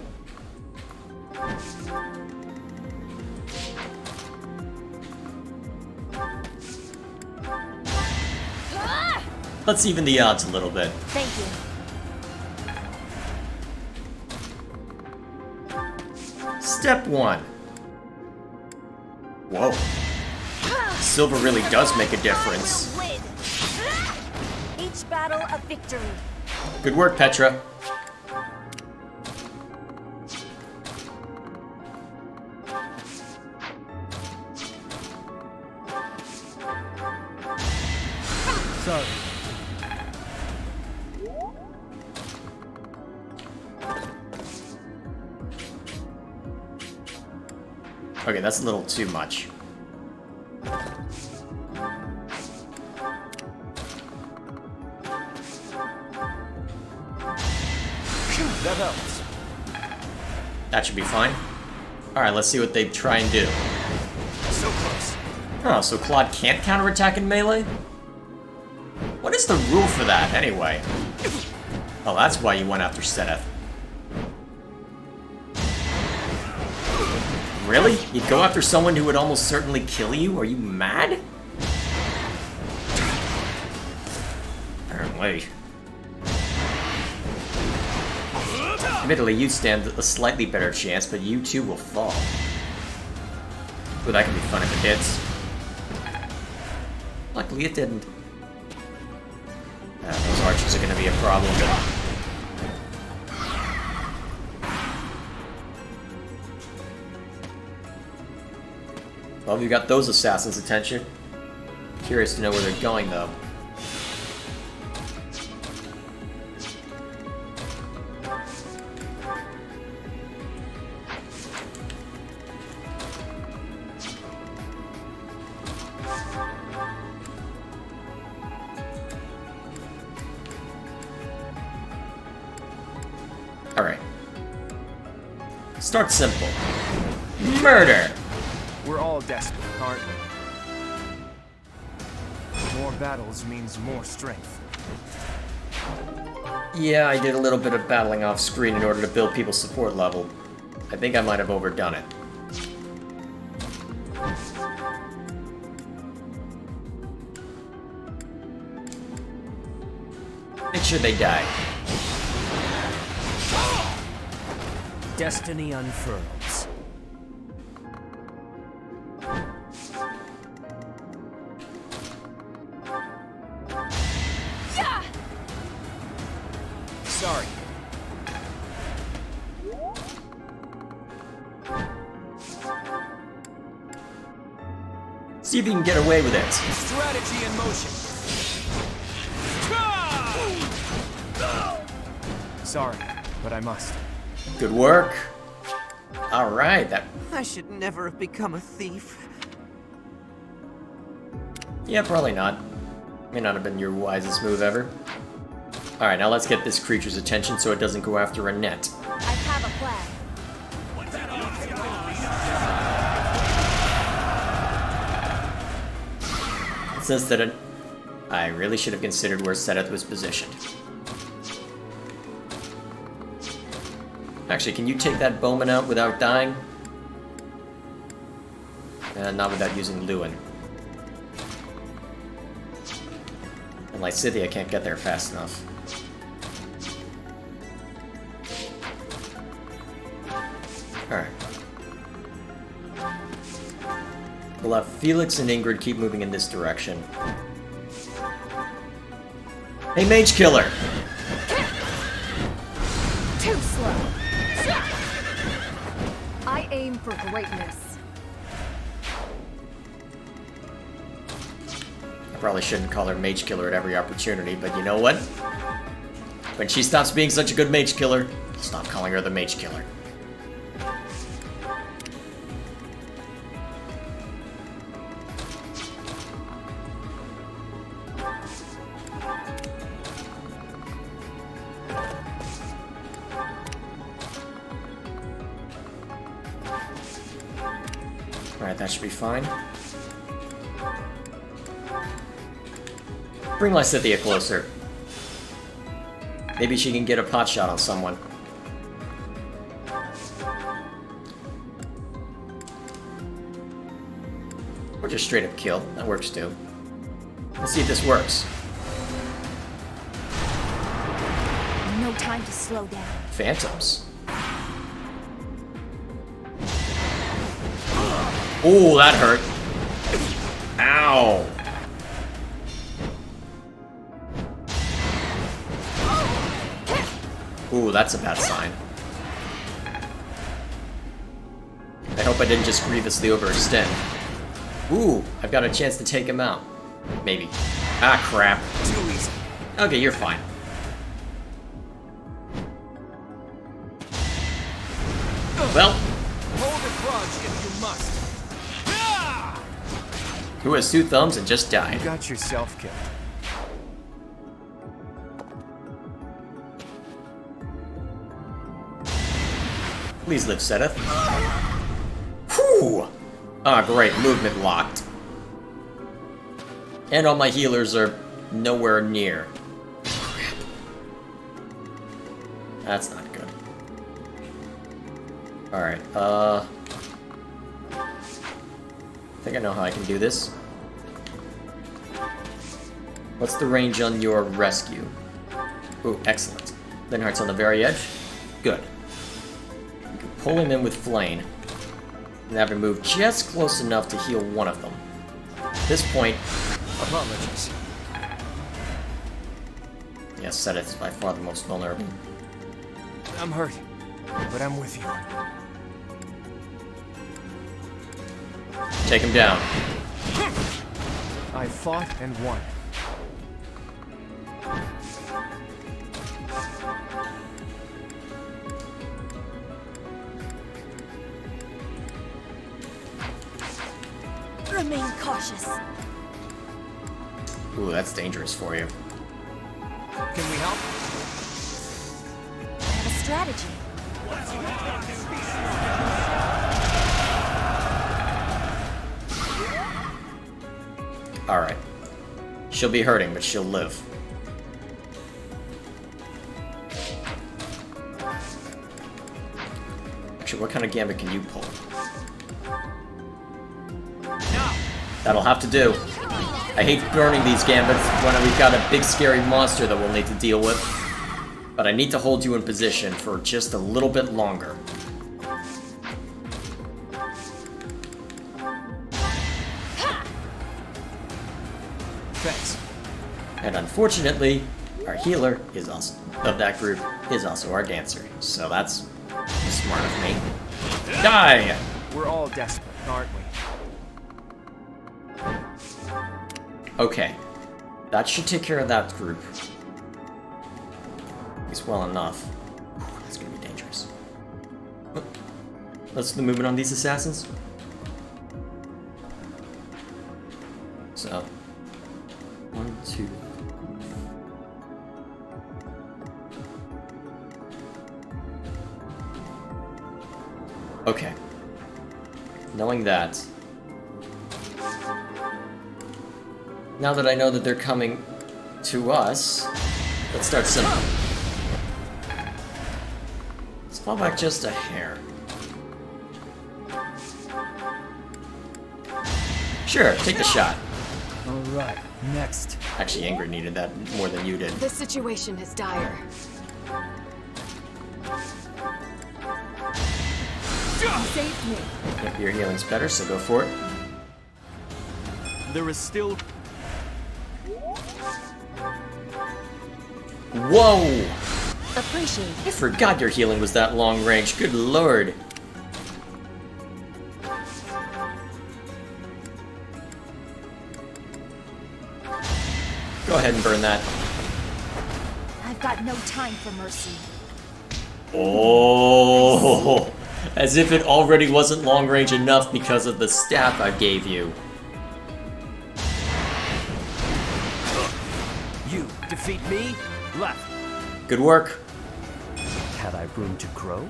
Let's even the odds a little bit. Thank you. Step 1. Whoa. Silver really does make a difference. Each battle a victory. Good work, Petra. Okay, that's a little too much. That helps. That should be fine. Alright, let's see what they try and do. So close. Oh, so Claude can't counterattack in melee? What is the rule for that, anyway? Oh, that's why you went after Seth. Really? You'd go after someone who would almost certainly kill you? Are you mad? Apparently. Admittedly, you stand a slightly better chance, but you too will fall. Ooh, that can be fun if it hits. Luckily it didn't. Those archers are gonna be a problem. Well, you got those assassins' attention. Curious to know where they're going, though. Alright. Start simple. Murder! We're all desperate, aren't we? More battles means more strength. Yeah, I did a little bit of battling off screen in order to build people's support level. I think I might have overdone it. Make sure they die. Destiny unfurls. Sorry. See if you can get away with it. Strategy in motion. Sorry, but I must. Good work. Alright, that... I should never have become a thief. Yeah, probably not. May not have been your wisest move ever. Alright, now let's get this creature's attention so it doesn't go after Annette. I have a plan. It says that I really should have considered where Seth was positioned. Actually, can you take that bowman out without dying? Not without using Lewin. And Lysithea can't get there fast enough. Alright. We'll have Felix and Ingrid keep moving in this direction. Hey, Mage Killer! Too slow. I aim for greatness. I probably shouldn't call her Mage Killer at every opportunity, but you know what? When she stops being such a good Mage Killer, I'll stop calling her the Mage Killer. Alright, that should be fine. Bring Lysithea closer. Maybe she can get a pot shot on someone. Or just straight up kill. That works too. Let's see if this works. No time to slow down. Phantoms. Ooh, that hurt. Ow. Ooh, that's a bad sign. I hope I didn't just grievously overextend. Ooh, I've got a chance to take him out. Maybe. Ah, crap. Too easy. Okay, you're fine. Well. Hold a grudge if you must. Who has 2 thumbs and just died? You got yourself killed. Please live, Seth. Whew! Ah, great. Movement locked. And all my healers are nowhere near. Crap. That's not good. Alright, I think I know how I can do this. What's the range on your rescue? Ooh, excellent. Linhardt's on the very edge? Good. You can pull him in with Flame, and have him move just close enough to heal one of them. At this point... Apologies. Yes, Seth is by far the most vulnerable. I'm hurt, but I'm with you. Take him down. I fought and won. Remain cautious. Ooh, that's dangerous for you. Can we help? I have a strategy. Alright. She'll be hurting, but she'll live. Actually, what kind of gambit can you pull? That'll have to do. I hate burning these gambits when we've got a big scary monster that we'll need to deal with. But I need to hold you in position for just a little bit longer. Thanks. And unfortunately, our healer is also of that group is also our dancer. So that's smart of me. Die! We're all desperate, aren't we? Okay. That should take care of that group. At least well enough. That's gonna be dangerous. Oh. Let's the movement on these assassins. So 1, 2. Okay. Knowing that. Now that I know that they're coming to us, let's start simple. Let's fall back just a hair. Sure, take the shot. Alright, next. Actually, Ingrid needed that more than you did. The situation is dire. You saved me. Yep, your healing's better, so go for it. There is still... Whoa! Appreciate I forgot your healing was that long range. Good lord. Go ahead and burn that. I've got no time for mercy. Oh, as if it already wasn't long range enough because of the staff I gave you. You defeat me? Left. Good work. Had I room to grow?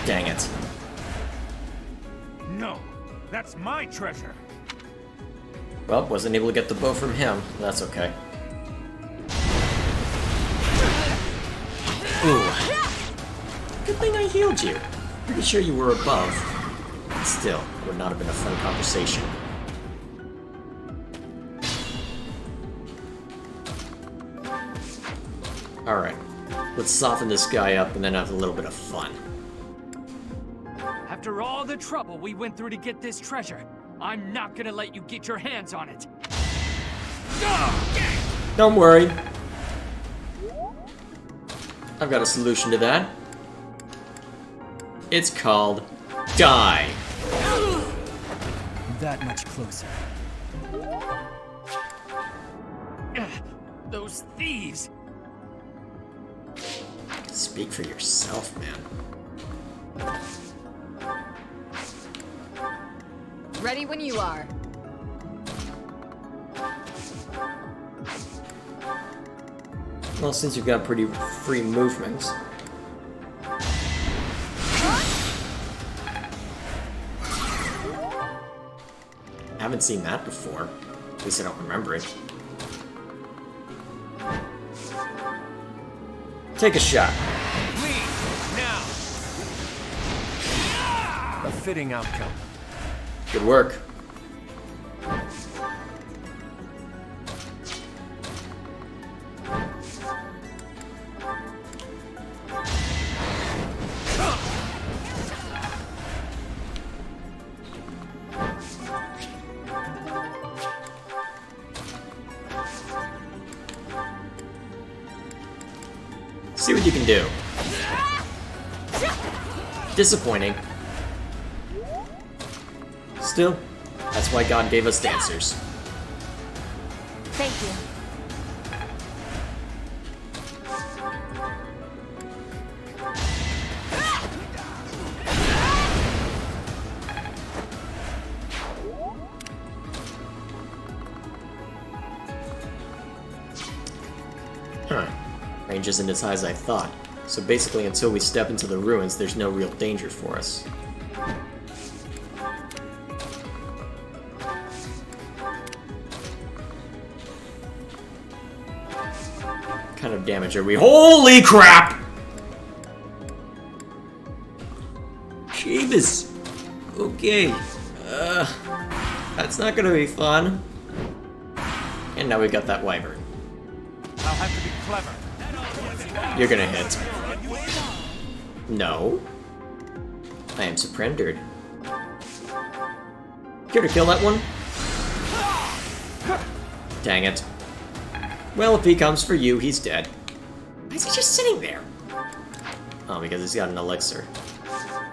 Dang it. No, that's my treasure. Well, wasn't able to get the bow from him. That's okay. Ooh. Good thing I healed you. Pretty sure you were above. But still, it would not have been a fun conversation. Alright. Let's soften this guy up and then have a little bit of fun. After all the trouble we went through to get this treasure, I'm not gonna let you get your hands on it. Don't worry. I've got a solution to that. It's called die. That much closer. Those thieves! Speak for yourself, man. Ready when you are. Well, since you've got pretty free movement. Haven't seen that before. At least I don't remember it. Take a shot. A fitting outcome. Good work. See what you can do. Disappointing. Still, that's why God gave us dancers. Thank you. Huh. Range isn't as high as I thought. So basically, until we step into the ruins, there's no real danger for us. What kind of damage are we? Holy crap! Jeebus! Okay. That's not gonna be fun. And now we got that wyvern. I'll have to be clever. You're gonna hit. No. I am surrendered. Care to kill that one? Dang it. Well, if he comes for you, he's dead. Why is he just sitting there? Oh, because he's got an elixir.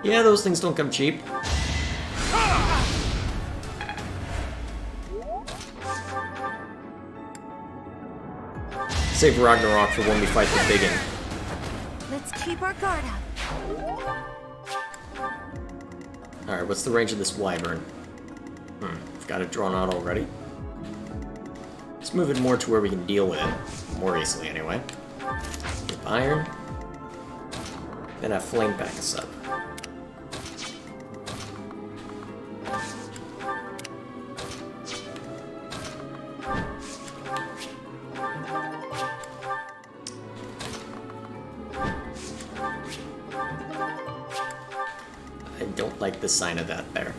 Yeah, those things don't come cheap. Save Ragnarok for when we fight the biggin. Let's keep our guard up. Alright, what's the range of this wyvern? I've got it drawn out already. Let's move it more to where we can deal with it. More easily, anyway. Keep iron. Then have flame back us up. I don't like the sign of that there.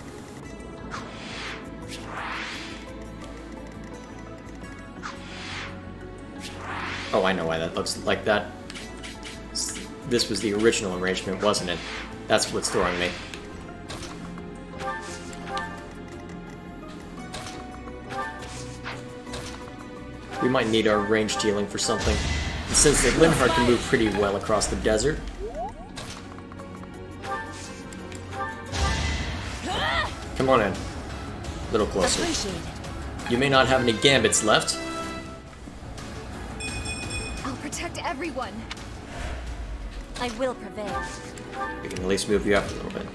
Oh, I know why that looks like that. This was the original arrangement, wasn't it? That's what's throwing me. We might need our ranged healing for something. And since the Linhardt can move pretty well across the desert, come on in. A little closer. You may not have any gambits left. I'll protect everyone. I will prevail. We can at least move you up a little bit.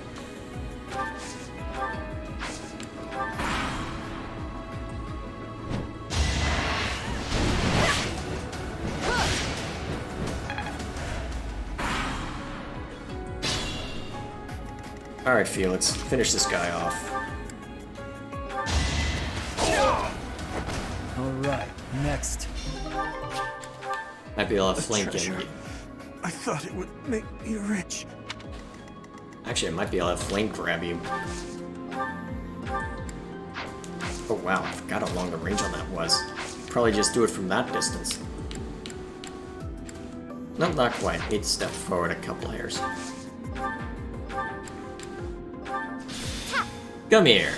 Alright, Felix, finish this guy off. Alright, next. Might be able to flank him. I thought it would make me rich. Actually, I might be able to flank grab you. Oh wow, I forgot how long the range on that was. Probably just do it from that distance. No, not quite. Need to step forward a couple hairs. Come here.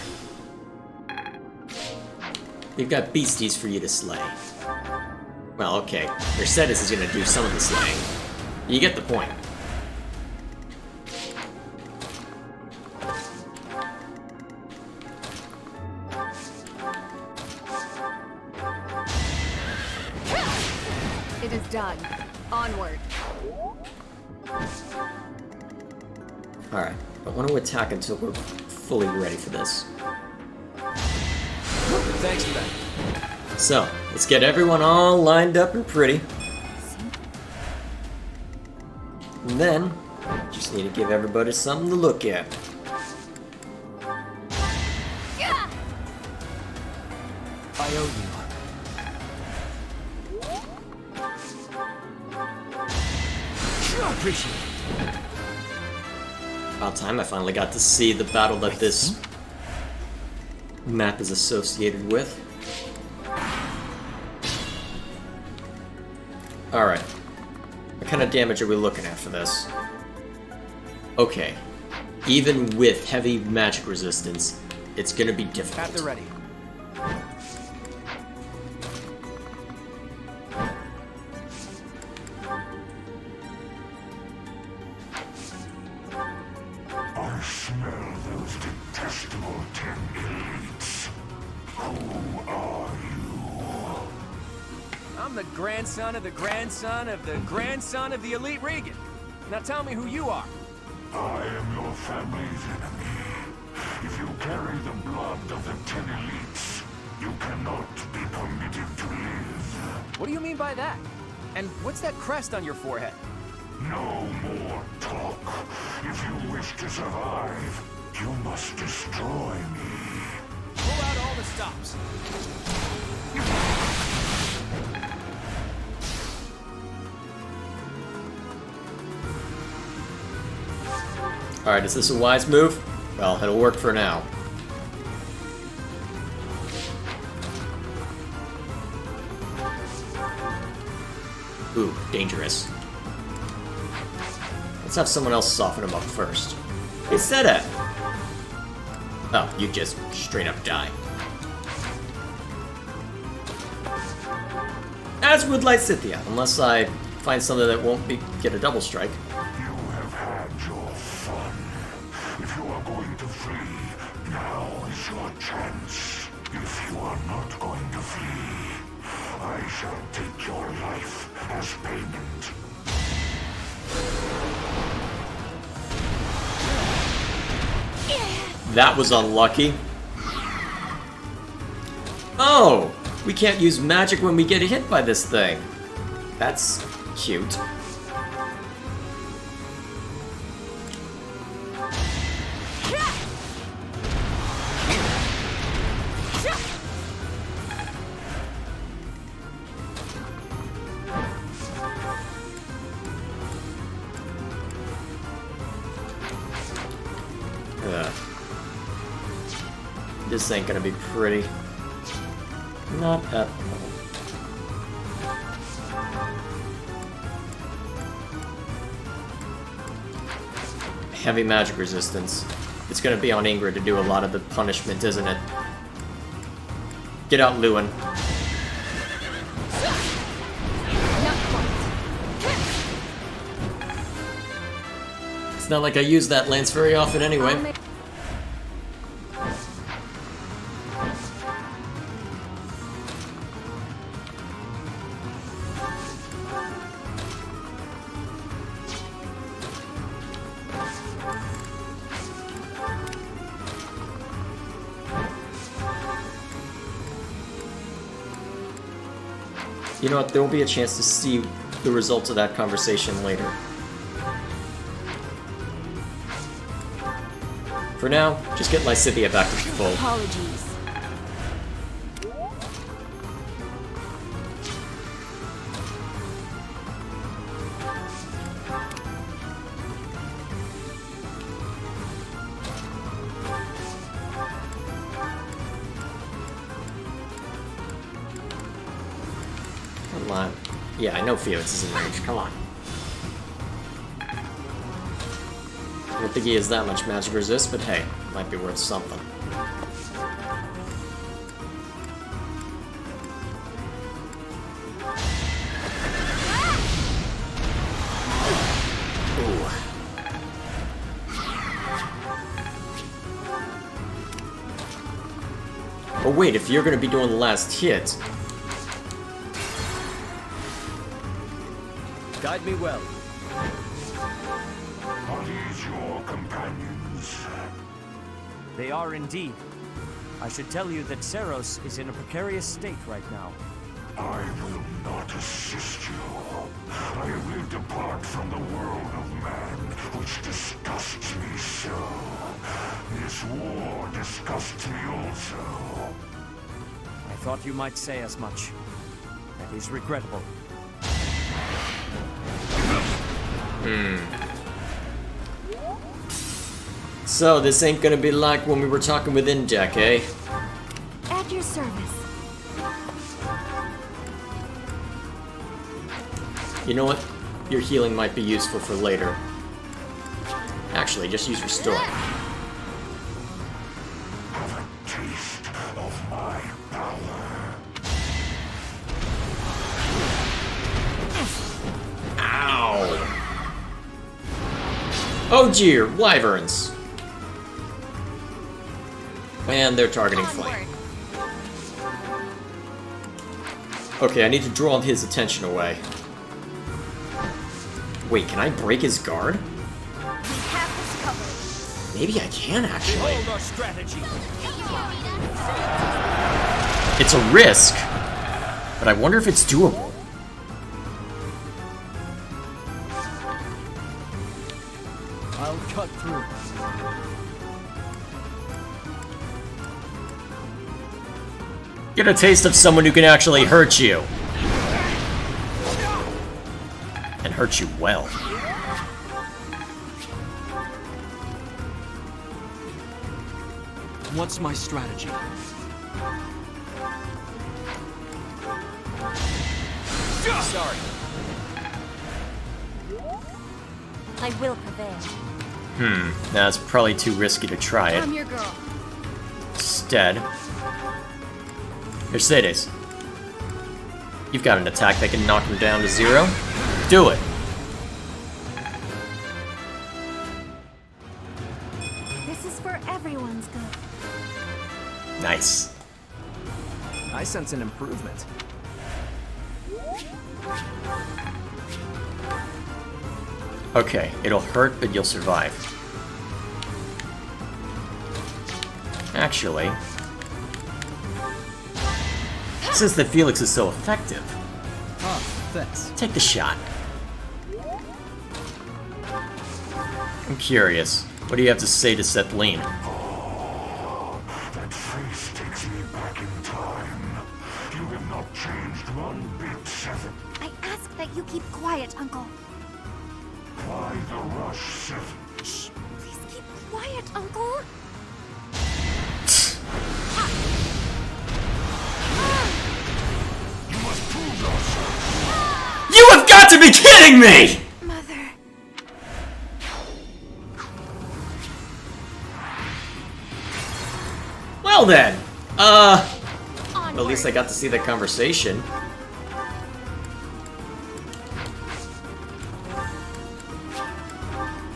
We've got beasties for you to slay. Well, okay. Mercedes is gonna do some of the slaying. You get the point. It is done. Onward. Alright, I want to attack until we're fully ready for this. Thanks for that. So, let's get everyone all lined up and pretty. And then, just need to give everybody something to look at. I owe you. Appreciate it. About time I finally got to see the battle that this map is associated with. Alright. What kind of damage are we looking at for this? Okay. Even with heavy magic resistance, it's gonna be difficult. At the ready. I smell those detestable 10 elites. Who are you? I'm the grandson of the grandson of the grandson of the elite Regan. Now tell me who you are. I am your family's enemy. If you carry the blood of the 10 elites, you cannot be permitted to live. What do you mean by that? And what's that crest on your forehead? No more talk. If you wish to survive, you must destroy me. Pull out all the stops. Alright, is this a wise move? Well, it'll work for now. Ooh, dangerous. Let's have someone else soften him up first. Hey, Seta! Oh, you just straight up die. As would Lysithia, unless I find something that won't get a double strike. You have had your fun. If you are going to flee, now is your chance. If you are not going to flee, I shall take your life as payment. That was unlucky. Oh! We can't use magic when we get hit by this thing. That's cute. This ain't gonna be pretty. Not at all. Heavy magic resistance. It's gonna be on Ingrid to do a lot of the punishment, isn't it? Get out, Lewin. It's not like I use that lance very often anyway. You know what, there will be a chance to see the results of that conversation later. For now, just get Lysithia back to full. Apologies. Come on. Yeah, I know Felix is in range. Come on. I don't think he has that much magic resist, but hey, might be worth something. Ooh. Oh wait, if you're gonna be doing the last hit, Guide me well. Are these your companions? They are indeed. I should tell you that Seros is in a precarious state right now. I will not assist you. I will depart from the world of man, which disgusts me so. This war disgusts me also. I thought you might say as much. That is regrettable. So, this ain't gonna be like when we were talking with Indec, eh? At your service. You know what? Your healing might be useful for later. Actually, just use Restore. Have a taste of my power. Ow! Oh dear, wyverns. And they're targeting Flame. Okay, I need to draw his attention away. Wait, can I break his guard? We have this covered. Maybe I can, actually. Behold our strategy. It's a risk, but I wonder if it's doable. I'll cut through. Get a taste of someone who can actually hurt you. And hurt you well. What's my strategy? Sorry. I will prevail. That's probably too risky to try it. I'm your girl. Instead, Mercedes, you've got an attack that can knock him down to 0. Do it. This is for everyone's good. Nice. I sense an improvement. Okay, it'll hurt, but you'll survive. Actually, since the Felix is so effective, Thanks. take the shot. I'm curious. What do you have to say to Sethlene? That face takes me back in time. You have not changed one bit, Seven. I ask that you keep quiet, Uncle. Why the rush, Seven? Shh! Please keep quiet, Uncle. You must prove yourself. You have got to be kidding me! Mother. Well then, well, at least I got to see that conversation.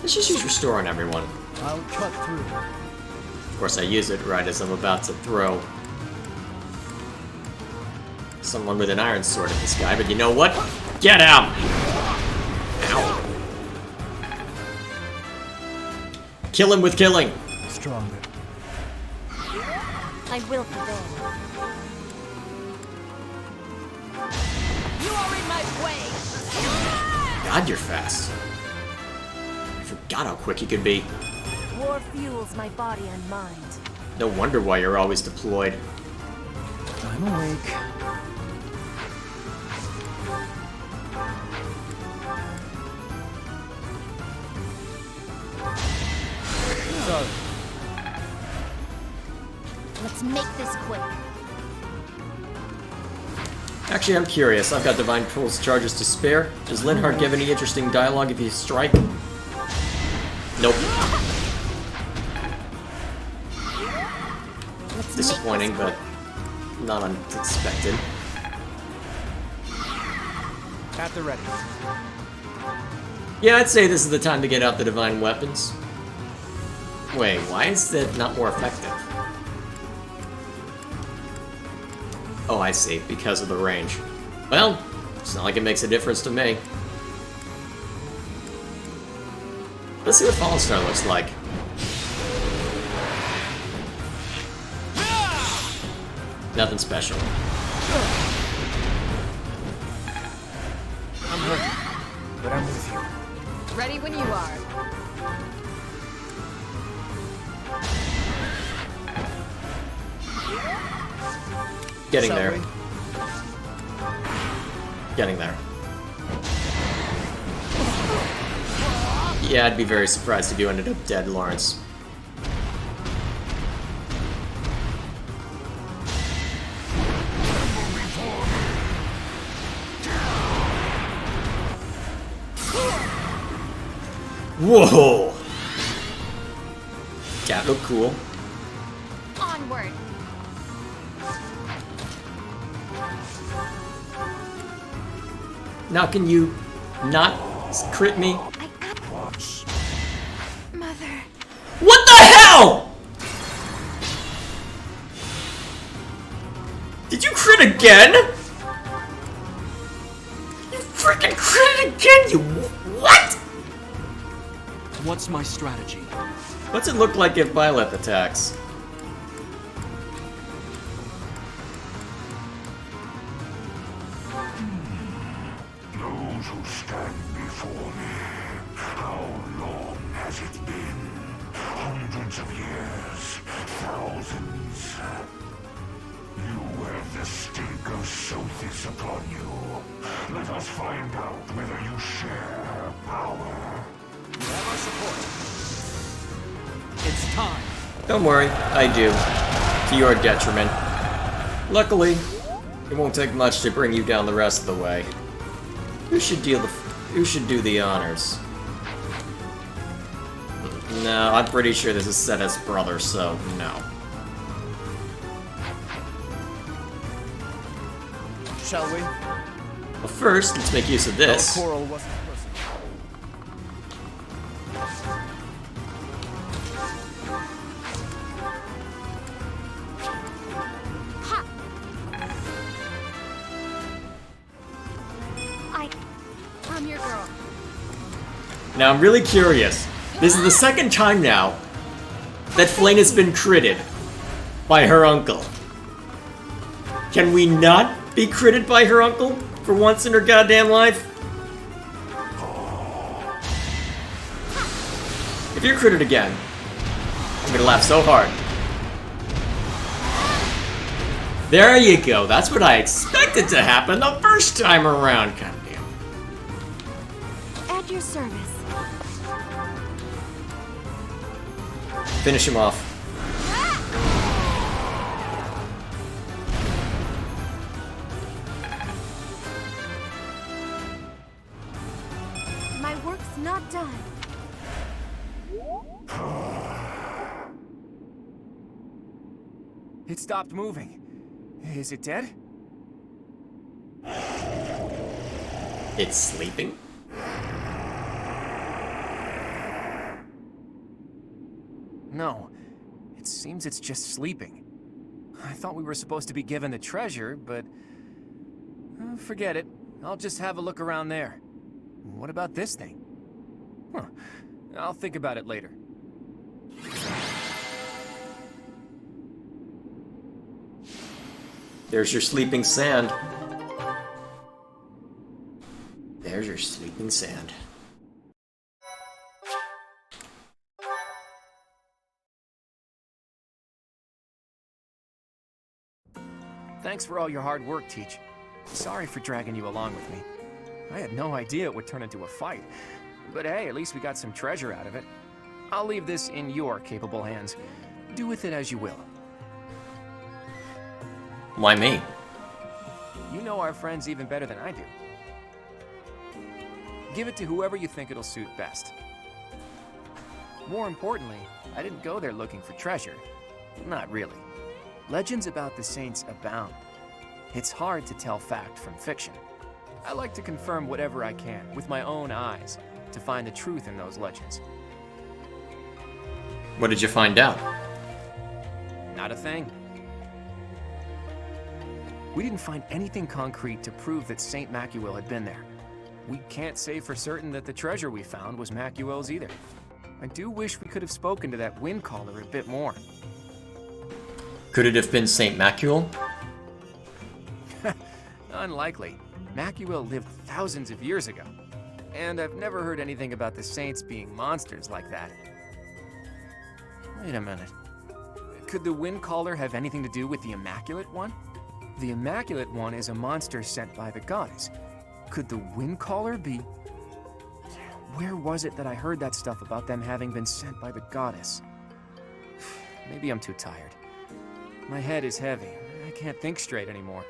Let's just use Restore on everyone. I'll cut through. Of course, I use it right as I'm about to throw someone with an iron sword at this guy, but you know what? Get out! Ow. Kill him with killing! Stronger. I will prevail. You are in my way. God, you're fast. I forgot how quick you could be. War fuels my body and mind. No wonder why you're always deployed. I'm awake. Sorry. Let's make this quick. Actually, I'm curious. I've got Divine Pulse charges to spare. Does Linhardt give any interesting dialogue if you strike? Nope. Disappointing, but not unexpected. At the ready. Yeah, I'd say this is the time to get out the Divine Weapons. Wait, why is that not more effective? Oh, I see, because of the range. Well, it's not like it makes a difference to me. Let's see what Fallen Star looks like. Nothing special. I'm hurt, but I'm with you. Ready when you are. Getting Shall there. we? Getting there. Yeah, I'd be very surprised if you ended up dead, Lawrence. Whoa! That looked cool. Onward. Now can you not crit me? Mother. What the hell?! Did you crit again?! You freaking crit again, you what?! What's my strategy? What's it look like if Violet attacks? Those who stand before me, how long has it been? Hundreds of years, thousands. You have the stink of Sothis upon you. Let us find out whether you share her power. You have our support. It's time. Don't worry, I do. To your detriment. Luckily, it won't take much to bring you down the rest of the way. Who should do the honors? No, I'm pretty sure this is Seta's brother, so no. Shall we? Well, first, let's make use of this. No, Coral wasn't personal. I'm your girl. Now, I'm really curious. This is the second time now that Flame has been critted by her uncle. Can we not be critted by her uncle for once in her goddamn life? If you're critted again, I'm gonna laugh so hard. There you go. That's what I expected to happen the first time around. Goddamn. At your service. Finish him off. My work's not done. It stopped moving. Is it dead? It's sleeping? No. It seems it's just sleeping. I thought we were supposed to be given the treasure, but... forget it. I'll just have a look around there. What about this thing? Huh. I'll think about it later. There's your sleeping sand. There's your sleeping sand. Thanks for all your hard work, Teach. Sorry for dragging you along with me. I had no idea it would turn into a fight. But hey, at least we got some treasure out of it. I'll leave this in your capable hands. Do with it as you will. Why me? You know our friends even better than I do. Give it to whoever you think it'll suit best. More importantly, I didn't go there looking for treasure. Not really. Legends about the saints abound. It's hard to tell fact from fiction. I like to confirm whatever I can with my own eyes to find the truth in those legends. What did you find out? Not a thing. We didn't find anything concrete to prove that Saint Macuel had been there. We can't say for certain that the treasure we found was Macuel's either. I do wish we could have spoken to that wind caller a bit more. Could it have been Saint Macuel? unlikely. Macula lived thousands of years ago. And I've never heard anything about the Saints being monsters like that. Wait a minute. Could the Wind Caller have anything to do with the Immaculate One? The Immaculate One is a monster sent by the goddess. Could the Wind Caller be... Where was it that I heard that stuff about them having been sent by the goddess? Maybe I'm too tired. My head is heavy. I can't think straight anymore.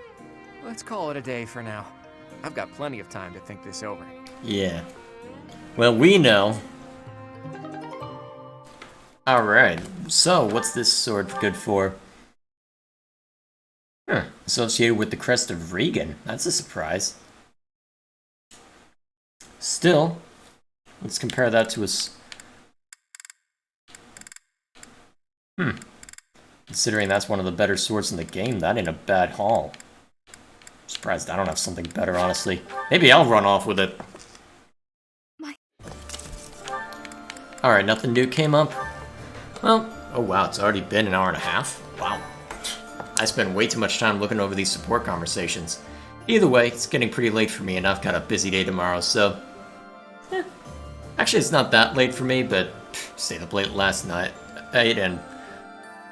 Let's call it a day for now. I've got plenty of time to think this over. Yeah. Well, we know. Alright, so what's this sword good for? Associated with the crest of Regan. That's a surprise. Still, let's compare that to a... Considering that's one of the better swords in the game, that ain't a bad haul. Surprised I don't have something better, honestly. Maybe I'll run off with it. Alright, nothing new came up. Well, oh wow, it's already been an hour and a half? Wow. I spend way too much time looking over these support conversations. Either way, it's getting pretty late for me and I've got a busy day tomorrow, so... Actually, it's not that late for me, but stayed up late last night and...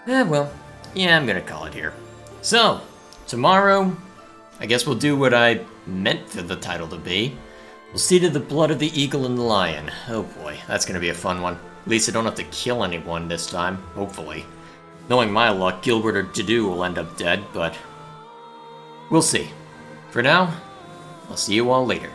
well, yeah, I'm gonna call it here. So, tomorrow, I guess we'll do what I meant for the title to be. We'll see to the blood of the eagle and the lion. Oh boy, that's gonna be a fun one. At least I don't have to kill anyone this time, hopefully. Knowing my luck, Gilbert or Jadu will end up dead, but... we'll see. For now, I'll see you all later.